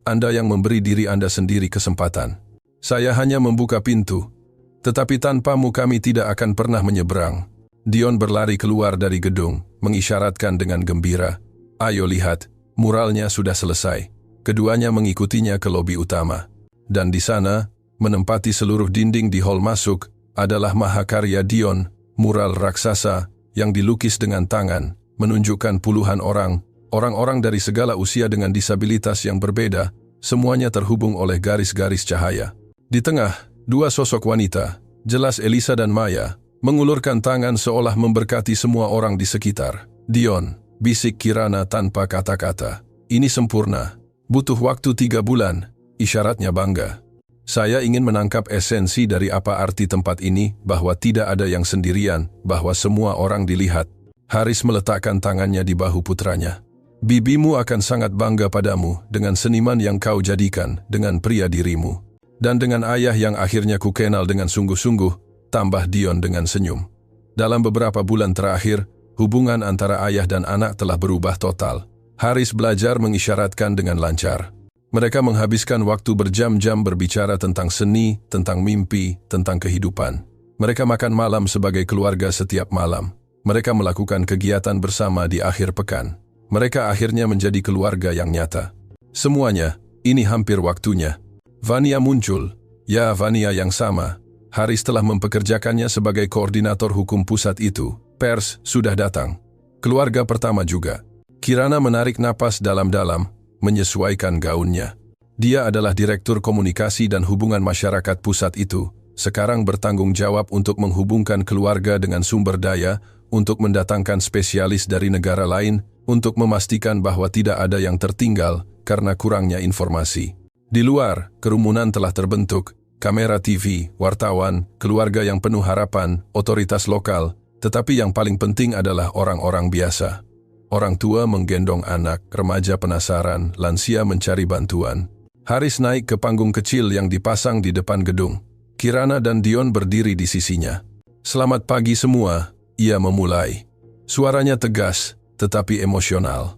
Anda yang memberi diri Anda sendiri kesempatan. Saya hanya membuka pintu. Tetapi tanpamu kami tidak akan pernah menyeberang. Dion berlari keluar dari gedung, mengisyaratkan dengan gembira. Ayo lihat, muralnya sudah selesai. Keduanya mengikutinya ke lobi utama. Dan di sana, menempati seluruh dinding di hall masuk, adalah mahakarya Dion, mural raksasa, yang dilukis dengan tangan, menunjukkan puluhan orang, orang-orang dari segala usia dengan disabilitas yang berbeda, semuanya terhubung oleh garis-garis cahaya. Di tengah, 2 sosok wanita, jelas Elisa dan Maya, mengulurkan tangan seolah memberkati semua orang di sekitar. Dion, bisik Kirana tanpa kata-kata. Ini sempurna. Butuh waktu 3 bulan, isyaratnya bangga. Saya ingin menangkap esensi dari apa arti tempat ini, bahwa tidak ada yang sendirian, bahwa semua orang dilihat. Haris meletakkan tangannya di bahu putranya. Bibimu akan sangat bangga padamu dengan seniman yang kau jadikan, dengan pria dirimu. Dan dengan ayah yang akhirnya kukenal dengan sungguh-sungguh, tambah Dion dengan senyum. Dalam beberapa bulan terakhir, hubungan antara ayah dan anak telah berubah total. Haris belajar mengisyaratkan dengan lancar. Mereka menghabiskan waktu berjam-jam berbicara tentang seni, tentang mimpi, tentang kehidupan. Mereka makan malam sebagai keluarga setiap malam. Mereka melakukan kegiatan bersama di akhir pekan. Mereka akhirnya menjadi keluarga yang nyata. Semuanya, ini hampir waktunya. Vania muncul. Ya, Vania yang sama. Haris telah mempekerjakannya sebagai koordinator hukum pusat itu. Pers sudah datang. Keluarga pertama juga. Kirana menarik napas dalam-dalam, menyesuaikan gaunnya. Dia adalah direktur komunikasi dan hubungan masyarakat pusat itu, sekarang bertanggung jawab untuk menghubungkan keluarga dengan sumber daya, untuk mendatangkan spesialis dari negara lain, untuk memastikan bahwa tidak ada yang tertinggal karena kurangnya informasi. Di luar, kerumunan telah terbentuk, kamera TV, wartawan, keluarga yang penuh harapan, otoritas lokal, Tetapi yang paling penting adalah orang-orang biasa. Orang tua menggendong anak, remaja penasaran, lansia mencari bantuan. Haris naik ke panggung kecil yang dipasang di depan gedung. Kirana dan Dion berdiri di sisinya. "Selamat pagi semua," ia memulai. Suaranya tegas, tetapi emosional.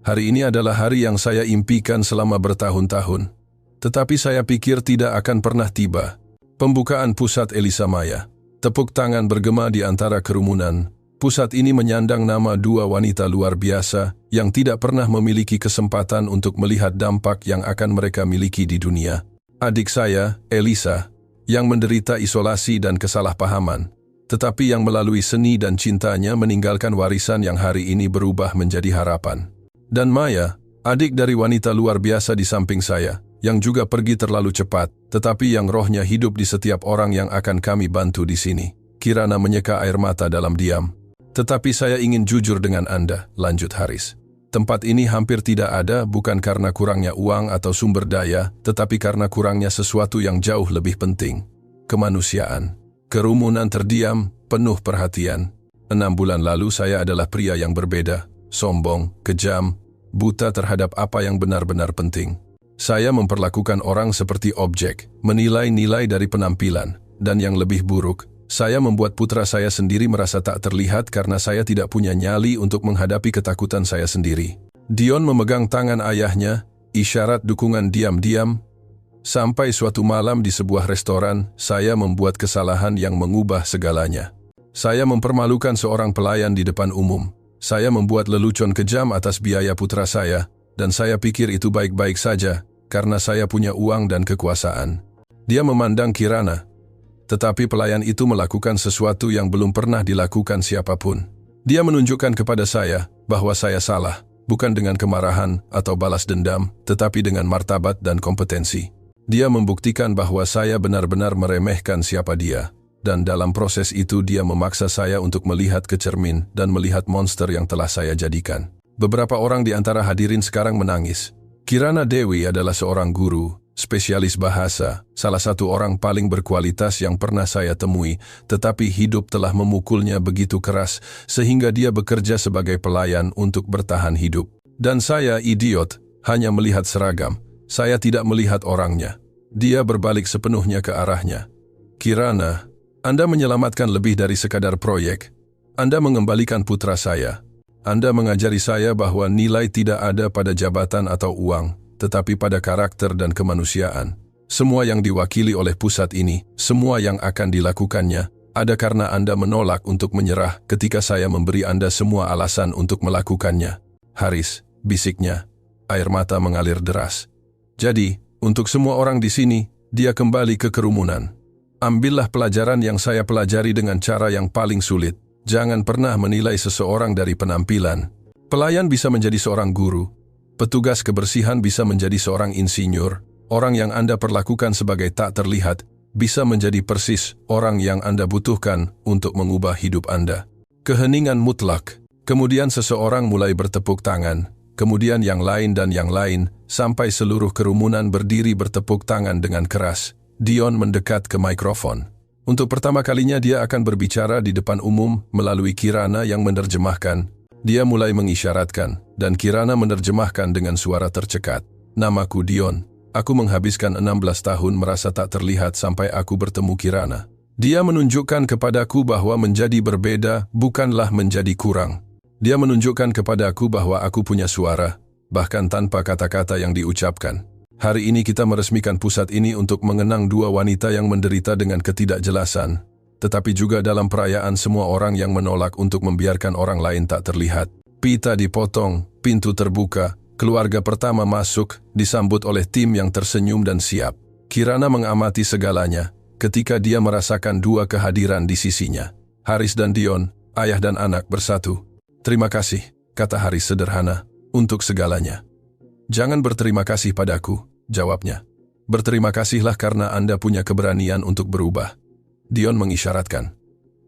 "Hari ini adalah hari yang saya impikan selama bertahun-tahun. Tetapi saya pikir tidak akan pernah tiba." Pembukaan pusat Elisa Maya. Tepuk tangan bergema di antara kerumunan. Pusat ini menyandang nama dua wanita luar biasa yang tidak pernah memiliki kesempatan untuk melihat dampak yang akan mereka miliki di dunia. Adik saya, Elisa, yang menderita isolasi dan kesalahpahaman, tetapi yang melalui seni dan cintanya meninggalkan warisan yang hari ini berubah menjadi harapan. Dan Maya, adik dari wanita luar biasa di samping saya, yang juga pergi terlalu cepat, tetapi yang rohnya hidup di setiap orang yang akan kami bantu di sini. Kirana menyeka air mata dalam diam. "Tetapi saya ingin jujur dengan Anda," lanjut Haris. "Tempat ini hampir tidak ada bukan karena kurangnya uang atau sumber daya, tetapi karena kurangnya sesuatu yang jauh lebih penting. Kemanusiaan." Kerumunan terdiam, penuh perhatian. 6 bulan lalu saya adalah pria yang berbeda, sombong, kejam, buta terhadap apa yang benar-benar penting. Saya memperlakukan orang seperti objek, menilai nilai dari penampilan, dan yang lebih buruk, saya membuat putra saya sendiri merasa tak terlihat karena saya tidak punya nyali untuk menghadapi ketakutan saya sendiri. Dion memegang tangan ayahnya, isyarat dukungan diam-diam. Sampai suatu malam di sebuah restoran, saya membuat kesalahan yang mengubah segalanya. Saya mempermalukan seorang pelayan di depan umum. Saya membuat lelucon kejam atas biaya putra saya, dan saya pikir itu baik-baik saja, karena saya punya uang dan kekuasaan. Dia memandang Kirana, tetapi pelayan itu melakukan sesuatu yang belum pernah dilakukan siapapun. Dia menunjukkan kepada saya bahwa saya salah, bukan dengan kemarahan atau balas dendam, tetapi dengan martabat dan kompetensi. Dia membuktikan bahwa saya benar-benar meremehkan siapa dia, dan dalam proses itu dia memaksa saya untuk melihat ke cermin dan melihat monster yang telah saya jadikan. Beberapa orang di antara hadirin sekarang menangis. Kirana Dewi adalah seorang guru, spesialis bahasa, salah satu orang paling berkualitas yang pernah saya temui, tetapi hidup telah memukulnya begitu keras sehingga dia bekerja sebagai pelayan untuk bertahan hidup. Dan saya, idiot, hanya melihat seragam. Saya tidak melihat orangnya. Dia berbalik sepenuhnya ke arahnya. "Kirana, Anda menyelamatkan lebih dari sekadar proyek. Anda mengembalikan putra saya. Anda mengajari saya bahwa nilai tidak ada pada jabatan atau uang, tetapi pada karakter dan kemanusiaan. Semua yang diwakili oleh pusat ini, semua yang akan dilakukannya, ada karena Anda menolak untuk menyerah ketika saya memberi Anda semua alasan untuk melakukannya." "Haris," bisiknya. Air mata mengalir deras. "Jadi, untuk semua orang di sini, dia kembali ke kerumunan. Ambillah pelajaran yang saya pelajari dengan cara yang paling sulit. Jangan pernah menilai seseorang dari penampilan. Pelayan bisa menjadi seorang guru. Petugas kebersihan bisa menjadi seorang insinyur. Orang yang Anda perlakukan sebagai tak terlihat bisa menjadi persis orang yang Anda butuhkan untuk mengubah hidup Anda." Keheningan mutlak. Kemudian seseorang mulai bertepuk tangan. Kemudian yang lain dan yang lain, sampai seluruh kerumunan berdiri bertepuk tangan dengan keras. Dion mendekat ke mikrofon. Untuk pertama kalinya dia akan berbicara di depan umum melalui Kirana yang menerjemahkan. Dia mulai mengisyaratkan, dan Kirana menerjemahkan dengan suara tercekat. "Namaku Dion. Aku menghabiskan 16 tahun merasa tak terlihat sampai aku bertemu Kirana. Dia menunjukkan kepadaku bahwa menjadi berbeda bukanlah menjadi kurang. Dia menunjukkan kepadaku bahwa aku punya suara, bahkan tanpa kata-kata yang diucapkan. Hari ini kita meresmikan pusat ini untuk mengenang dua wanita yang menderita dengan ketidakjelasan, tetapi juga dalam perayaan semua orang yang menolak untuk membiarkan orang lain tak terlihat. Pita dipotong, pintu terbuka, keluarga pertama masuk, disambut oleh tim yang tersenyum dan siap. Kirana mengamati segalanya ketika dia merasakan dua kehadiran di sisinya. Haris dan Dion, ayah dan anak bersatu. "Terima kasih," kata Haris sederhana, "untuk segalanya." "Jangan berterima kasih padaku," jawabnya. "Berterima kasihlah karena Anda punya keberanian untuk berubah." Dion mengisyaratkan.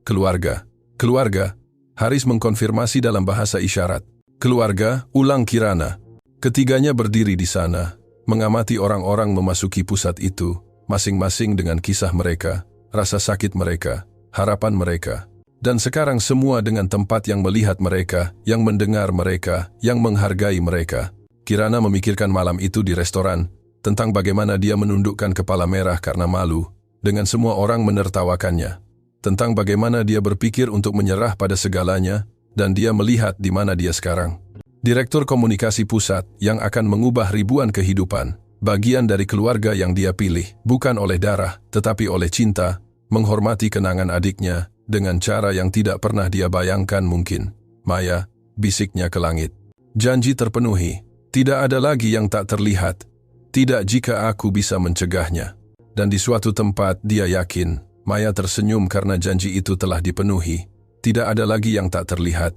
"Keluarga, keluarga." Haris mengkonfirmasi dalam bahasa isyarat. "Keluarga," ulang Kirana. Ketiganya berdiri di sana, mengamati orang-orang memasuki pusat itu, masing-masing dengan kisah mereka, rasa sakit mereka, harapan mereka. Dan sekarang semua dengan tempat yang melihat mereka, yang mendengar mereka, yang menghargai mereka. Kirana memikirkan malam itu di restoran, tentang bagaimana dia menundukkan kepala merah karena malu, dengan semua orang menertawakannya. Tentang bagaimana dia berpikir untuk menyerah pada segalanya, dan dia melihat di mana dia sekarang. Direktur komunikasi pusat yang akan mengubah ribuan kehidupan, bagian dari keluarga yang dia pilih, bukan oleh darah, tetapi oleh cinta, menghormati kenangan adiknya, dengan cara yang tidak pernah dia bayangkan mungkin. Maya, bisiknya ke langit. Janji terpenuhi. Tidak ada lagi yang tak terlihat. Tidak jika aku bisa mencegahnya. Dan di suatu tempat dia yakin, Maya tersenyum karena janji itu telah dipenuhi. Tidak ada lagi yang tak terlihat.